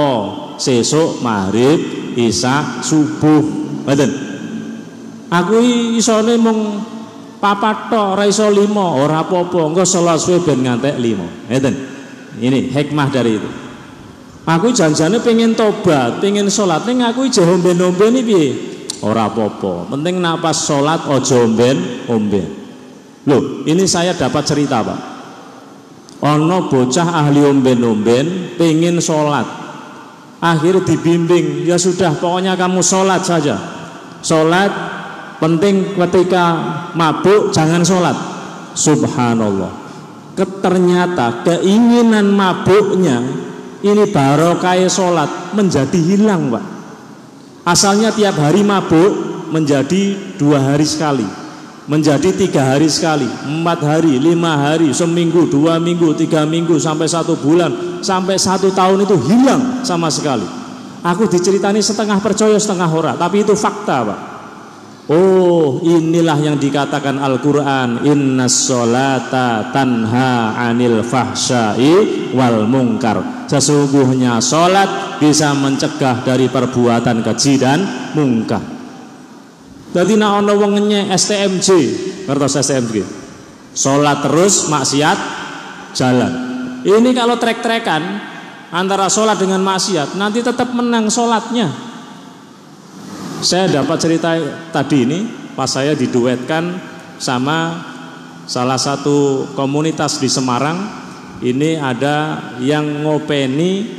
Sesuk maghrib, isya, subuh. Ngoten. Aku isone mung 4 tok, ora iso 5, ora apa-apa. Engko sholat suwe ben ngantek 5. Ngoten. Ini hikmah dari itu. Aku janjane pengen tobat, pengen sholat, ning aku ije omben-omben piye? Ora apa-apa. Penting nak pas sholat aja omben-omben. Loh, ini saya dapat cerita, Pak. Ono bocah ahli omben-omben pengen sholat. Akhir dibimbing, ya sudah pokoknya kamu sholat saja. Sholat, penting ketika mabuk jangan sholat. Subhanallah. Ternyata keinginan mabuknya ini barokah sholat menjadi hilang, Pak. Asalnya tiap hari mabuk menjadi 2 hari sekali, menjadi 3 hari sekali, 4 hari, 5 hari, seminggu, 2 minggu, 3 minggu, sampai 1 bulan, sampai 1 tahun itu hilang sama sekali. Aku diceritani setengah percaya setengah ora, tapi itu fakta, Pak. Oh, inilah yang dikatakan Al-Quran, innas sholata tanha anil fahsyai wal mungkar. Sesungguhnya sholat bisa mencegah dari perbuatan keji dan mungkar. Jadi nak ono wong nge STMJ, ngertos STMJ? Sholat terus maksiat jalan. Ini kalau trek-trekan antara sholat dengan maksiat, nanti tetap menang sholatnya. Saya dapat cerita tadi ini pas saya diduetkan sama salah satu komunitas di Semarang. Ini ada yang ngopeni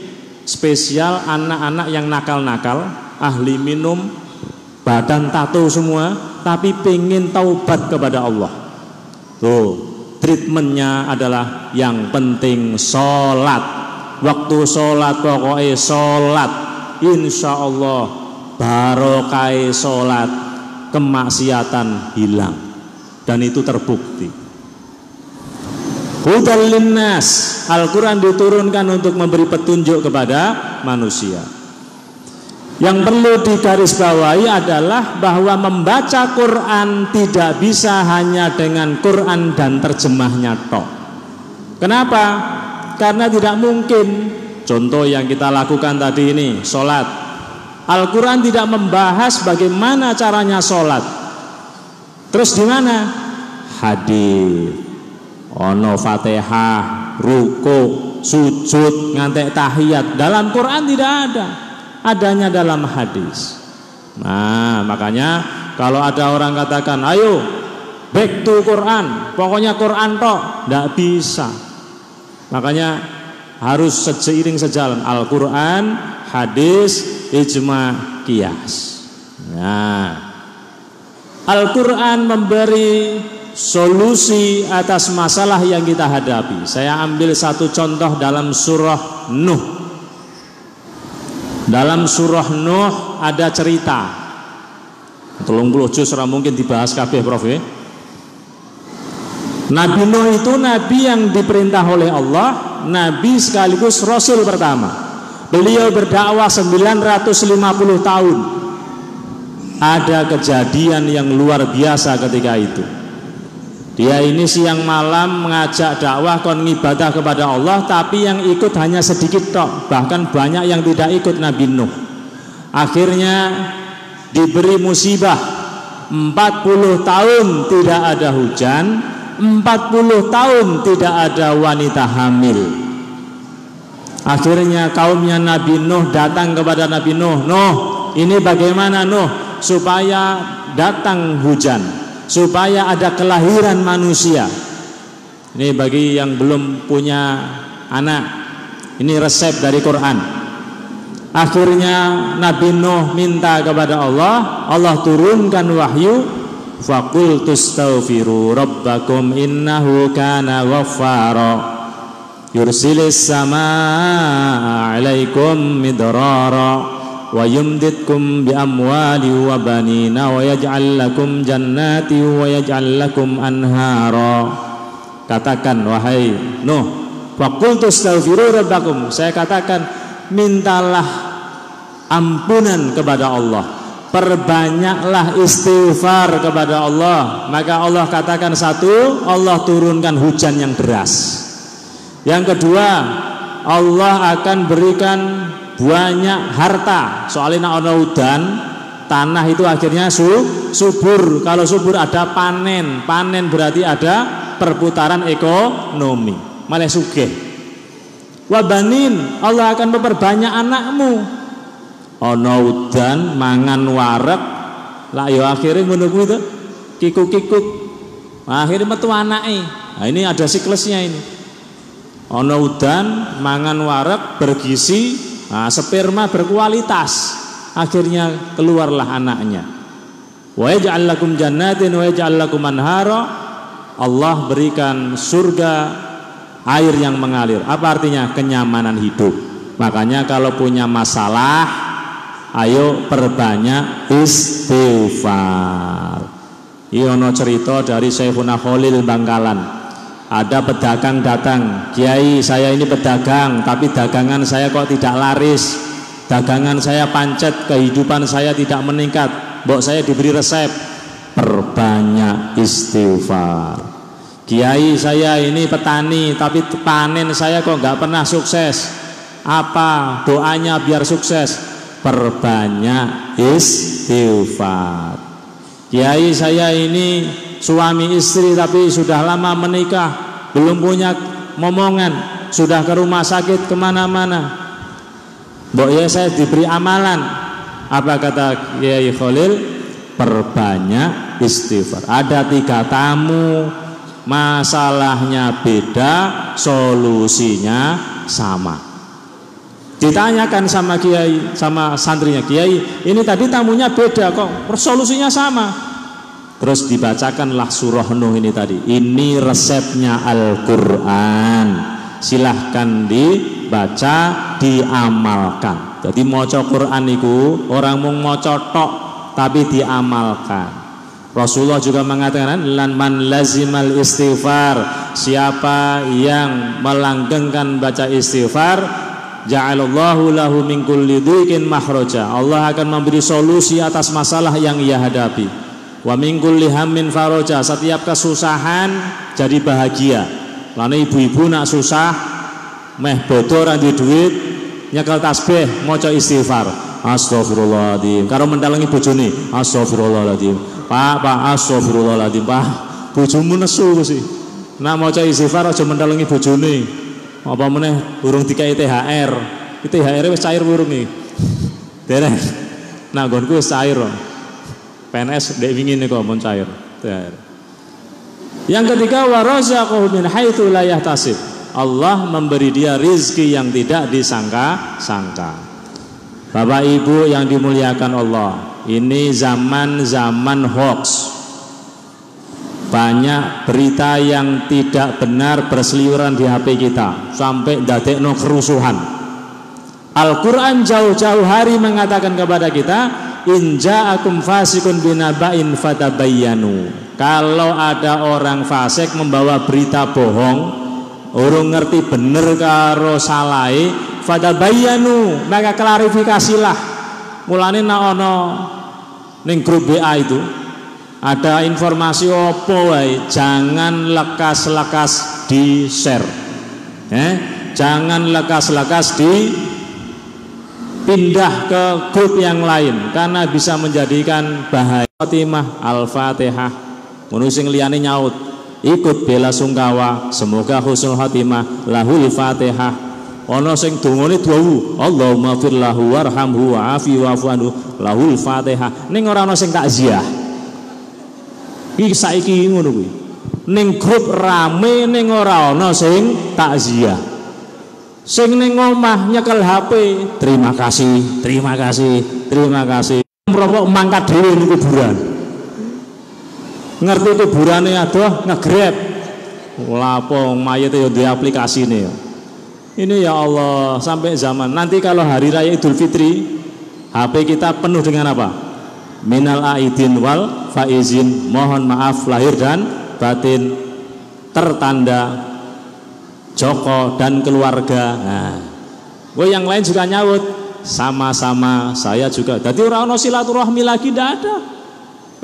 spesial anak-anak yang nakal-nakal, ahli minum, badan tato semua, tapi pengen taubat kepada Allah. Tuh, treatmentnya adalah yang penting sholat. Waktu sholat pokoknya sholat. insya Allah barokah sholat, kemaksiatan hilang. Dan itu terbukti. Hudal linnas, Al-Quran diturunkan untuk memberi petunjuk kepada manusia. Yang perlu digarisbawahi adalah bahwa membaca Quran tidak bisa hanya dengan Quran dan terjemahnya tok. Kenapa? Karena tidak mungkin. Contoh yang kita lakukan tadi ini, sholat. Al-Quran tidak membahas bagaimana caranya sholat. Terus di mana? Hadis. Ono Fatihah, ruku, sujud, ngantek tahiyat. Dalam Quran tidak ada. Adanya dalam hadis. Nah, makanya kalau ada orang katakan, ayo back to Quran, pokoknya Quran tok, tidak bisa. Makanya harus seiring sejalan Al-Quran, hadis, ijma, qiyas. Nah, Al-Quran memberi solusi atas masalah yang kita hadapi. Saya ambil satu contoh dalam surah Nuh. Dalam surah Nuh ada cerita 30 juz mungkin dibahas kabeh Prof. Nabi Nuh itu nabi yang diperintah oleh Allah, nabi sekaligus rasul pertama. Beliau berdakwah 950 tahun. Ada kejadian yang luar biasa ketika itu. Dia ini siang malam mengajak dakwah kon ibadah kepada Allah, tapi yang ikut hanya sedikit tok, bahkan banyak yang tidak ikut Nabi Nuh. Akhirnya diberi musibah 40 tahun tidak ada hujan, 40 tahun tidak ada wanita hamil. Akhirnya kaumnya Nabi Nuh datang kepada Nabi Nuh, Nuh, ini bagaimana Nuh supaya datang hujan, supaya ada kelahiran manusia. Ini bagi yang belum punya anak, ini resep dari Quran. Akhirnya Nabi Nuh minta kepada Allah, Allah turunkan wahyu, faqul tustaghfiru rabbakum innahu kana ghaffara yursilis samaa 'alaikum midrara wa yumditkum bi amwali wa banina wa yaj'al lakum jannati wa yaj'al lakum anhara. Katakan wahai Nuh, faqul tastaghfiru rabbakum, saya katakan mintalah ampunan kepada Allah, perbanyaklah istighfar kepada Allah. Maka Allah katakan satu, Allah turunkan hujan yang deras. Yang kedua, Allah akan berikan banyak harta. Soalnya ana udan, tanah itu akhirnya subur. Kalau subur ada panen. Panen berarti ada perputaran ekonomi. Malah sugih. Wabanin, Allah akan memperbanyak anakmu. Ana udan mangan wareg, lah ya akhirnya ngono kuwi to. Kikuk-kikuk. Akhirnya metu anake. Nah, ini ada siklusnya ini. Ana udan mangan wareg bergizi, nah, sperma berkualitas, akhirnya keluarlah anaknya. Wa yaj'al lakum jannatin wa yaj'al lakum anhara. Allah berikan surga, air yang mengalir. Apa artinya? Kenyamanan hidup. Makanya kalau punya masalah, ayo perbanyak istighfar. Ini ono cerita dari Syekhuna Khalil Bangkalan. Ada pedagang datang, Kiai saya ini pedagang, tapi dagangan saya kok tidak laris, dagangan saya pancet, kehidupan saya tidak meningkat. Mbok saya diberi resep, perbanyak istighfar. Kiai saya ini petani, tapi panen saya kok nggak pernah sukses. Apa doanya biar sukses? Perbanyak istighfar. Kiai saya ini suami istri tapi sudah lama menikah, belum punya momongan, sudah ke rumah sakit kemana-mana. Mbok ya saya diberi amalan. Apa kata Kiai Khalil? Perbanyak istighfar. Ada 3 tamu, masalahnya beda, solusinya sama. Ditanyakan sama Kiai, sama santrinya, Kiai ini tadi tamunya beda kok solusinya sama. Terus dibacakanlah surah Nuh ini tadi. Ini resepnya Al-Quran. Silahkan dibaca, diamalkan. Jadi maca Quran iku orang mung maca tok tapi diamalkan. Rasulullah juga mengatakan lan man lazimal istighfar, siapa yang melanggengkan baca istighfar, ja'alallahu lahu min kulli dhiqin mahraja, Allah akan memberi solusi atas masalah yang ia hadapi. Wa min kulli hammin faraja, setiap kesusahan jadi bahagia. Lan ibu-ibu nak susah meh bodo ra duwe duit, nyekel tasbih maca istighfar, astagfirullahaladzim, karo mendalangi bojone, astagfirullahaladzim. Pak, astagfirullahaladzim, Pak. Bojomu nesu sih. Nak maca istighfar aja mendalangi bojone. Apa meneh urung dikai THR. Iki THR wis cair urung iki. Dereng. Nah, nggonku wis cair kok. PNS ndek wingi niku mun cair THR. Yang ketiga, wa razaqahu min haitsu la yahtasib. Allah memberi dia rizki yang tidak disangka-sangka. Bapak Ibu yang dimuliakan Allah, ini zaman hoax. Banyak berita yang tidak benar berseliweran di HP kita sampai ndadekno kerusuhan. Al-Quran jauh-jauh hari mengatakan kepada kita, in ja'akum fasikun binaba'in fatabayyanu. Kalau ada orang fasik membawa berita bohong, urung ngerti bener karo salai, fatabayyanu, maka klarifikasilah. Mulane nek ana ning grup WA itu ada informasi opo wae, jangan lekas-lekas di-share. Jangan lekas-lekas dipindah ke grup yang lain karena bisa menjadikan bahaya. Fatimah Al-Fatihah. Ngono sing liyane nyaut, ikut bela sungkawa, semoga husnul khotimah, lahul Fatihah. Ana sing dongane dawu, Allahumma fir lahu warhamhu wa'afi wa'fu anhu, lahul Fatihah. Ning ora ana sing takziah. Iki saiki ngono kuwi. Ning grup rame ning ora ana sing takziah. Sing ning omah nyekel HP, terima kasih, terima kasih, terima kasih. Merokok mangkat dhewe ning kuburan. Ngerti kuburane adoh ngegrab. Lapo mayite yo duwe aplikasine yo. Ini ya Allah, sampai zaman nanti kalau hari raya Idul Fitri, HP kita penuh dengan apa? Minal aidin wal faizin, mohon maaf lahir dan batin, tertanda Joko dan keluarga. Nah, yang lain juga nyaut, sama-sama saya juga. Jadi orang ono silaturahmi lagi ndak ada.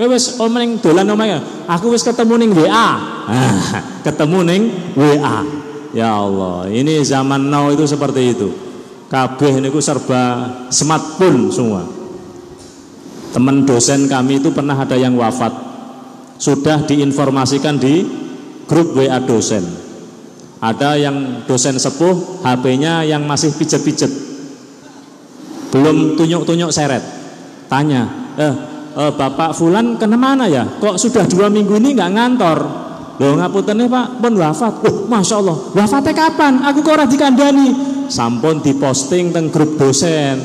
Wes omeng dolan omeng, aku wis ketemu ning WA. Nah, ketemu ning WA. Ya Allah, ini zaman now itu seperti itu. Kabeh niku serba smartphone semua. Teman dosen kami itu pernah ada yang wafat. Sudah diinformasikan di grup WA dosen. Ada yang dosen sepuh, HP-nya yang masih pijet-pijet. Belum tunjuk-tunjuk seret. Tanya, Bapak Fulan kemana ya? Kok sudah 2 minggu ini nggak ngantor? Loh ngapunten Pak, pun wafat. Masya Allah, wafatnya kapan? Aku kok ora dikandani. Sampun diposting teng grup dosen.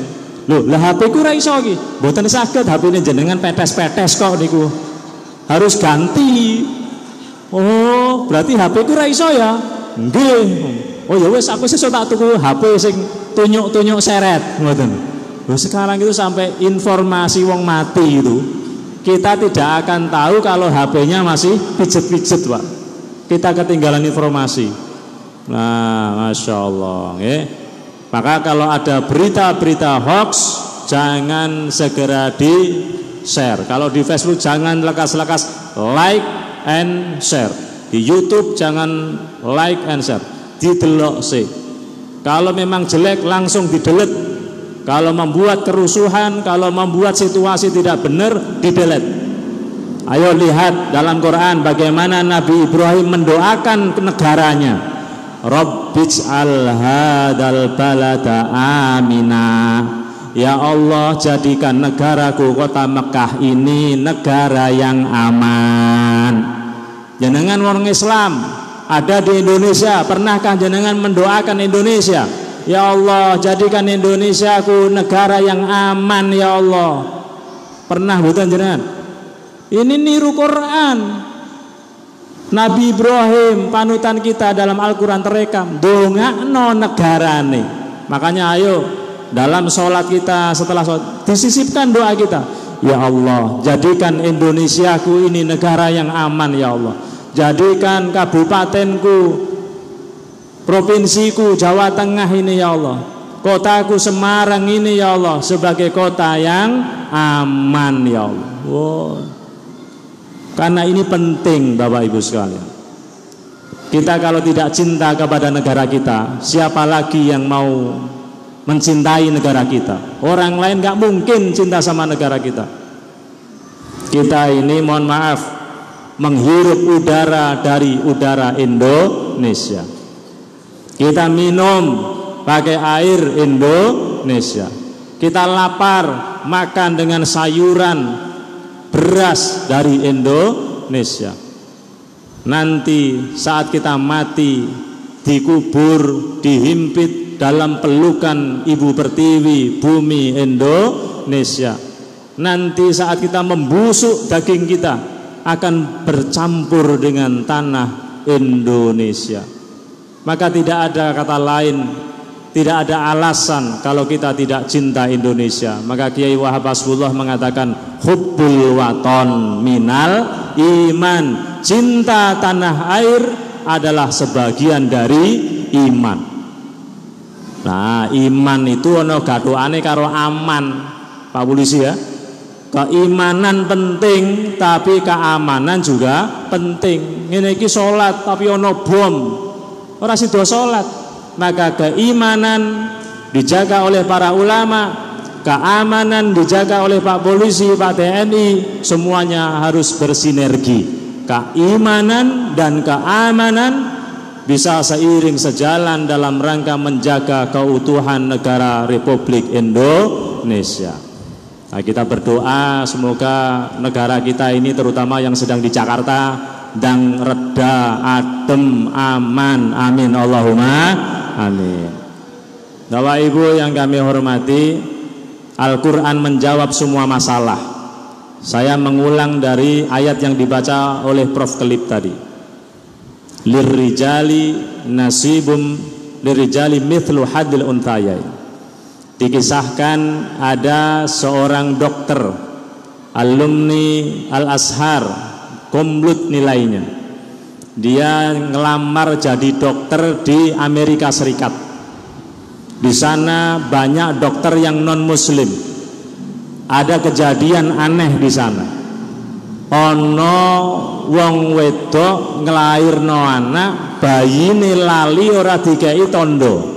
Loh, lah HP ku ra iso iki. Mboten saged, HP-ne jenengan petes-petes kok niku. Harus ganti. Oh, berarti HP ku ra iso ya? Nggih. Oh ya wis aku sesuk tak tuku HP sing tunjuk-tunjuk seret, ngoten. Loh sekarang itu sampai informasi wong mati itu kita tidak akan tahu kalau HP-nya masih pijet-pijet, Pak. Kita ketinggalan informasi. Nah, Masya Allah. Maka kalau ada berita-berita hoax, jangan segera di-share. Kalau di Facebook jangan lekas-lekas like and share. Di YouTube jangan like and share. Didelok sih. Kalau memang jelek langsung di-delete. Kalau membuat kerusuhan, kalau membuat situasi tidak benar, di-delete. Ayo lihat dalam Quran bagaimana Nabi Ibrahim mendoakan negaranya. Rabbij'al hadal balada amina. Ya Allah, jadikan negaraku kota Mekah ini negara yang aman. Jenengan orang Islam ada di Indonesia, pernahkah jenengan mendoakan Indonesia? Ya Allah, jadikan Indonesia ku negara yang aman ya Allah. Pernah bukan jenengan? Ini niru Quran. Nabi Ibrahim panutan kita dalam Al-Quran terekam dongakno negarane. Makanya ayo dalam sholat kita, setelah sholat disisipkan doa kita, ya Allah jadikan Indonesiaku ini negara yang aman ya Allah, jadikan kabupatenku, provinsiku Jawa Tengah ini ya Allah, kotaku Semarang ini ya Allah sebagai kota yang aman ya Allah. Wow. Karena ini penting Bapak Ibu sekalian. Kita kalau tidak cinta kepada negara kita, siapa lagi yang mau mencintai negara kita? Orang lain gak mungkin cinta sama negara kita. Kita ini mohon maaf menghirup udara dari udara Indonesia. Kita minum pakai air Indonesia. Kita lapar makan dengan sayuran, beras dari Indonesia. Nanti saat kita mati, dikubur, dihimpit dalam pelukan Ibu Pertiwi, bumi Indonesia. Nanti saat kita membusuk, daging kita akan bercampur dengan tanah Indonesia. Maka tidak ada kata lain, tidak ada alasan kalau kita tidak cinta Indonesia. Maka Kiai Wahab Hasbullah mengatakan hubbul waton minal iman. Cinta tanah air adalah sebagian dari iman. Nah, iman itu ono gaduane karo aman, Pak Polisi ya. Keimanan penting, tapi keamanan juga penting. Ngene iki salat tapi ono bom, ora sida salat. Maka keimanan dijaga oleh para ulama, keamanan dijaga oleh Pak Polisi, Pak TNI, semuanya harus bersinergi. Keimanan dan keamanan bisa seiring sejalan dalam rangka menjaga keutuhan negara Republik Indonesia. Nah, kita berdoa semoga negara kita ini terutama yang sedang di Jakarta dan reda, adem, aman. Amin Allahumma amin. Bapak Ibu yang kami hormati, Al-Quran menjawab semua masalah. Saya mengulang dari ayat yang dibaca oleh Prof. Kelip tadi. Lirrijali nasibum lirrijali mithlu hadil unthayain. Dikisahkan ada seorang dokter alumni Al-Azhar, komlut nilainya. Dia ngelamar jadi dokter di Amerika Serikat. Di sana banyak dokter yang non muslim. Ada kejadian aneh di sana. Ono wong wedok nglairno anak, bayine lali ora dikei tondo.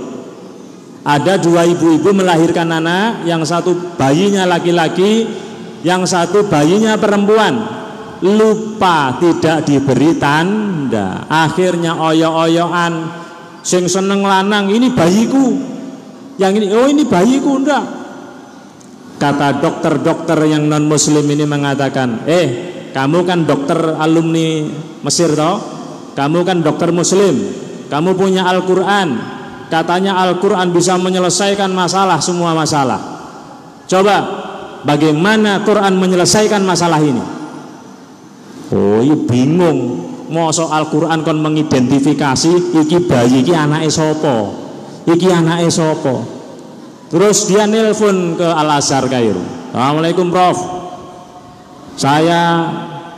Ada dua ibu-ibu melahirkan anak, yang satu bayinya laki-laki, yang satu bayinya perempuan. Lupa tidak diberi tanda. Akhirnya oyo-oyoan, sing seneng lanang, ini bayiku. Yang ini, oh ini bayiku, enggak. Kata dokter-dokter yang non muslim ini mengatakan, kamu kan dokter alumni Mesir toh, kamu kan dokter muslim, kamu punya Al-Quran, katanya Al-Quran bisa menyelesaikan masalah, semua masalah. Coba bagaimana Quran menyelesaikan masalah ini? Oh iya bingung, mau soal Al-Quran kon mengidentifikasi iki bayi iki anake sapa, iki anake sapa. Terus dia nelpon ke Al-Azhar Kairo. Assalamualaikum Prof, saya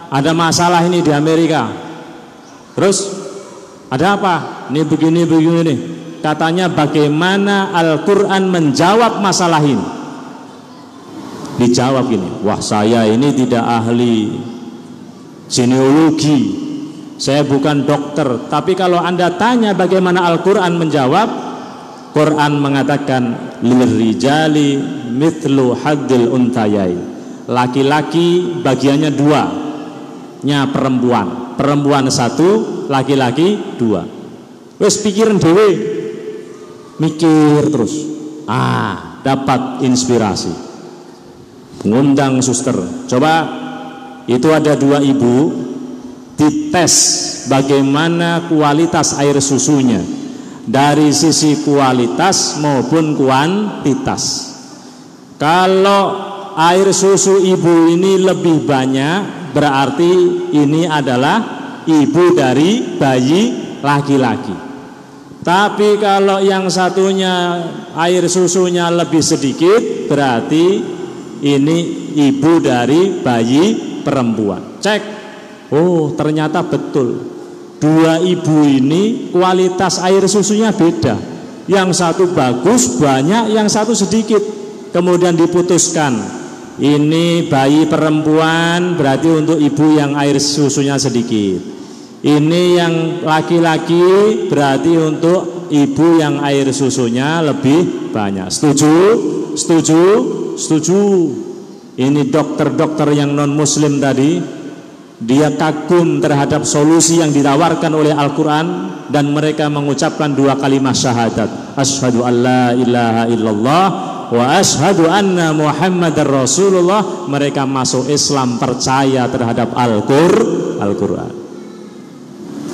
ada masalah ini di Amerika. Terus ada apa? Ini begini. Katanya bagaimana Al-Quran menjawab masalah ini. Dijawab gini, wah saya ini tidak ahli sineologi, saya bukan dokter, tapi kalau Anda tanya bagaimana Al-Quran menjawab, Quran mengatakan lirijali mithlu haddil untayai. Laki-laki bagiannya dua, nya perempuan satu, laki-laki dua. Wes pikiran dewe, mikir terus, dapat inspirasi. Ngundang suster, coba itu ada dua ibu, dites bagaimana kualitas air susunya dari sisi kualitas maupun kuantitas. Kalau air susu ibu ini lebih banyak, berarti ini adalah ibu dari bayi laki-laki. Tapi kalau yang satunya air susunya lebih sedikit, berarti ini ibu dari bayi perempuan. Cek, oh ternyata betul. Dua ibu ini kualitas air susunya beda. Yang satu bagus banyak, yang satu sedikit. Kemudian diputuskan, ini bayi perempuan berarti untuk ibu yang air susunya sedikit. Ini yang laki-laki berarti untuk ibu yang air susunya lebih banyak. Setuju? Setuju? Setuju. Ini dokter-dokter yang non muslim tadi, dia kagum terhadap solusi yang ditawarkan oleh Al-Quran, dan mereka mengucapkan dua kalimat syahadat, asyhadu an la ilaha illallah wa asyhadu anna Muhammadar Rasulullah. Mereka masuk Islam, percaya terhadap Al-Quran.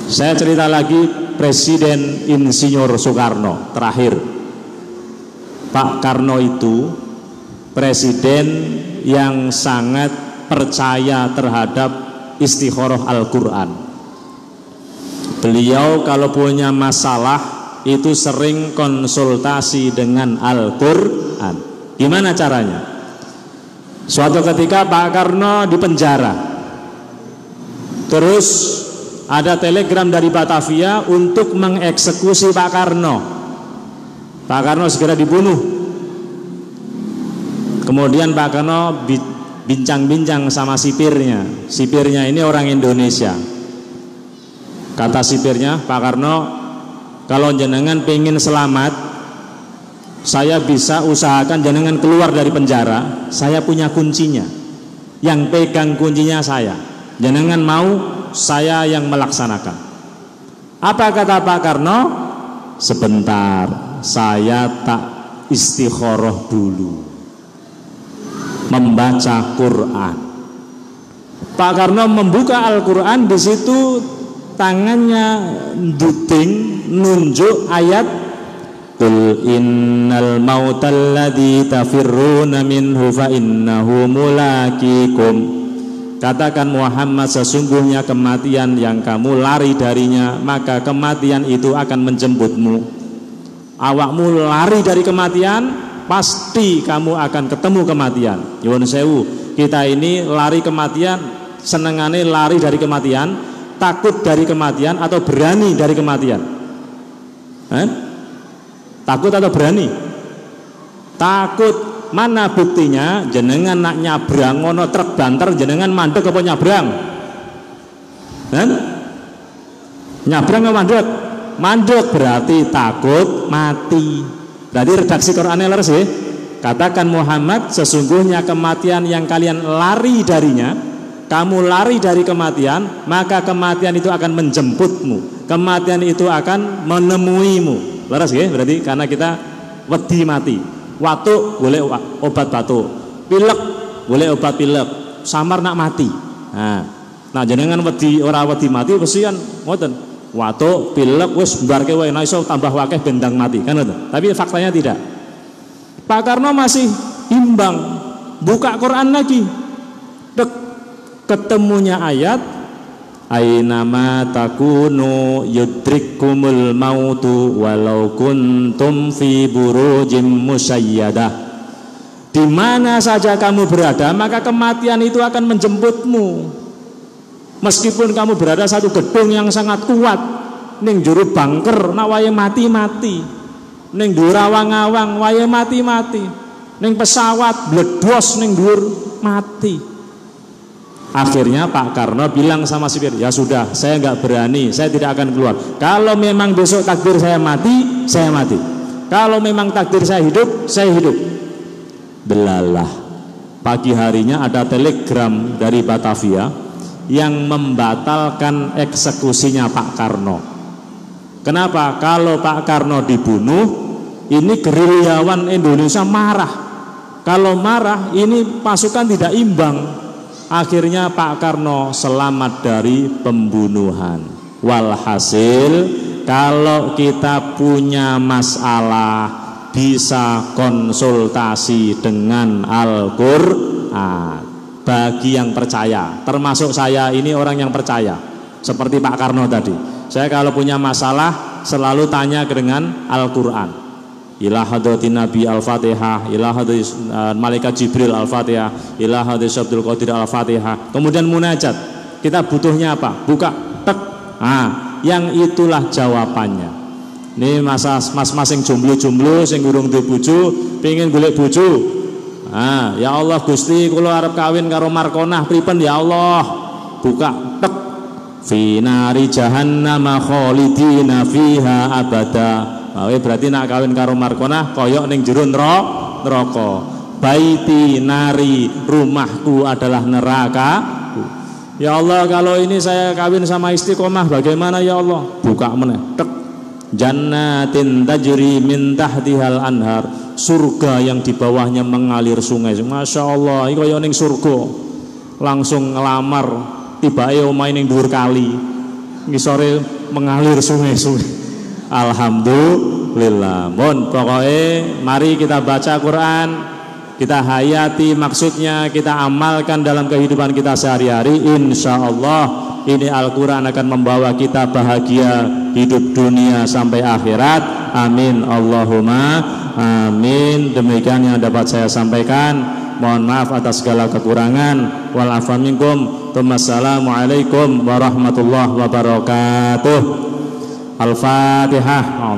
Saya cerita lagi Presiden Insinyur Soekarno terakhir. Pak Karno itu presiden yang sangat percaya terhadap istikharah Al-Quran. Beliau kalau punya masalah itu sering konsultasi dengan Al-Quran. Gimana caranya? Suatu ketika Pak Karno di penjara, terus ada telegram dari Batavia untuk mengeksekusi Pak Karno. Pak Karno segera dibunuh. Kemudian Pak Karno bincang-bincang sama sipirnya. Sipirnya ini orang Indonesia. Kata sipirnya, Pak Karno, kalau jenengan pengen selamat, saya bisa usahakan jenengan keluar dari penjara. Saya punya kuncinya. Yang pegang kuncinya saya. Jenengan mau, saya yang melaksanakan. Apa kata Pak Karno? Sebentar, saya tak istikharah dulu, membaca Quran. Pak Karno membuka Al-Quran, di situ tangannya duting nunjuk ayat Qul innal mautal ladzi tafirruna minhu fa innahu mulaqikum. Katakan Muhammad, sesungguhnya kematian yang kamu lari darinya, maka kematian itu akan menjemputmu. Awakmu lari dari kematian, pasti kamu akan ketemu kematian. Nyuwun sewu, kita ini lari kematian, senengane lari dari kematian, takut dari kematian, atau berani dari kematian? Takut atau berani? Takut. Mana buktinya? Jenengan nak nyabrang ngono truk banter, jenengan mandek apa nyabrang? Nyabrang apa mandek? Mandek berarti takut mati. Berarti redaksi Qur'annya leres ya. Katakan Muhammad, sesungguhnya kematian yang kalian lari darinya, kamu lari dari kematian, maka kematian itu akan menjemputmu. Kematian itu akan menemuimu. Leres ya? Berarti karena kita wedi mati. Watuk boleh obat batuk, pilek boleh obat pilek, samar nak mati. Nah jenengan wedi ora wedi mati kesian ngoten. Watuk pilek wis mbarke wae iso tambah wakeh bendang mati kan ngoten. Tapi faktanya tidak. Pak Karno masih imbang, buka Quran lagi. Ketemunya ayat Ainama takunu yudrikumul mautu walau kuntum fi burujim musayyadah. Di mana saja kamu berada, maka kematian itu akan menjemputmu. Meskipun kamu berada satu gedung yang sangat kuat, ning juru bangker, nak wae mati-mati. Ning dhuwur awang-awang, wae mati-mati. Ning pesawat bledos ning dhuwur mati. Akhirnya Pak Karno bilang sama sipir, ya sudah, saya nggak berani, saya tidak akan keluar. Kalau memang besok takdir saya mati, saya mati. Kalau memang takdir saya hidup, saya hidup. Belalah. Pagi harinya ada telegram dari Batavia yang membatalkan eksekusinya Pak Karno. Kenapa? Kalau Pak Karno dibunuh, ini gerilyawan Indonesia marah. Kalau marah, ini pasukan tidak imbang. Akhirnya Pak Karno selamat dari pembunuhan. Walhasil, kalau kita punya masalah, bisa konsultasi dengan Al-Quran. Bagi yang percaya, termasuk saya ini orang yang percaya, seperti Pak Karno tadi. Saya kalau punya masalah, selalu tanya dengan Al-Quran. Ila hadratin Nabi Al-Fatihah, ila hadrat Malaikat Jibril Al-Fatihah, ila hadrat Abdul Qadir Al-Fatihah. Kemudian munajat, kita butuhnya apa? Buka, tek. Yang itulah jawabannya. Ini mas-mas yang jomblo-jomblo sing urung duwe bojo, pengen golek bojo. Ya Allah Gusti, kula arep kawin karo Markonah pripun ya Allah? Buka, tek. Fi nari jahannam khalidina fiha abada. Berarti nak kawin karo Markonah koyok ning jero neraka. Baiti nari, rumahku adalah neraka. Ya Allah, kalau ini saya kawin sama istiqomah bagaimana ya Allah? Buka meneh, tek. Jannatin tajri min tahtihal anhar, surga yang di bawahnya mengalir sungai. Masya Allah, ini kaya ning surga. Langsung ngelamar, tiba-tiba omahe ning dhuwur kali, ngisore mengalir sungai-sungai. Alhamdulillah. Mohon pokoknya mari kita baca Quran, kita hayati maksudnya, kita amalkan dalam kehidupan kita sehari-hari. Insya Allah ini Al-Quran akan membawa kita bahagia hidup dunia sampai akhirat. Amin Allahumma amin. Demikian yang dapat saya sampaikan. Mohon maaf atas segala kekurangan. Wal afu minkum. Wassalamualaikum warahmatullahi wabarakatuh. Al-Fatihah.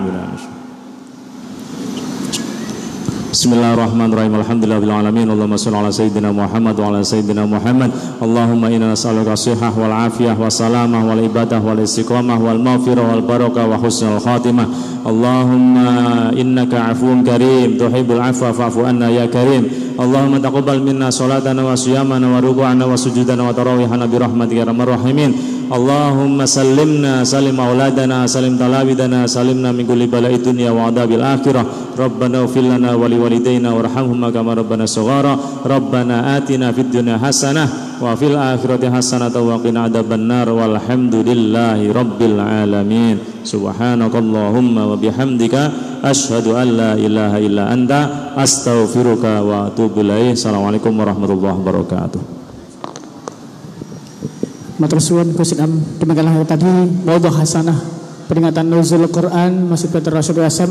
Bismillahirrahmanirrahim. Alhamdulillahil alamin. Allahumma shalli ala sayyidina Muhammad wa ala sayyidina Muhammad. Allahumma inna nas'aluka as-sihhah wal afiyah was salamah wal ibadah wal istiqamah wal maghfirah wal barakah wa husnul khatimah. Allahumma innaka 'afuwun karim tuhibbul 'afwa fa'fu anna ya karim. Allahumma taqabbal minna salatana wa siyamana wa ruku'ana wa sujudana wa tarawihana bi rahmatika ya arhamar rahimin. Allahumma sallimna salim auladana salim talabidana salimna min kulli bala'i dunya wa adabil akhirah. Rabbana ighfir lana wa liwalidayna warhamhuma kama rabbana shaghara. Rabbana atina fid dunya hasanah wa fil akhirati hasanah wa qina adzabannar. Walhamdulillahi rabbil alamin. Subhanakallahumma wa bihamdika asyhadu an la ilaha illa anta astaghfiruka wa atubu ilaik. Assalamualaikum warahmatullahi wabarakatuh. Matur suwun Gus Idam, demikianlah tadi maudhu hasanah peringatan nuzul Quran Masjid Baitur Rasyid SM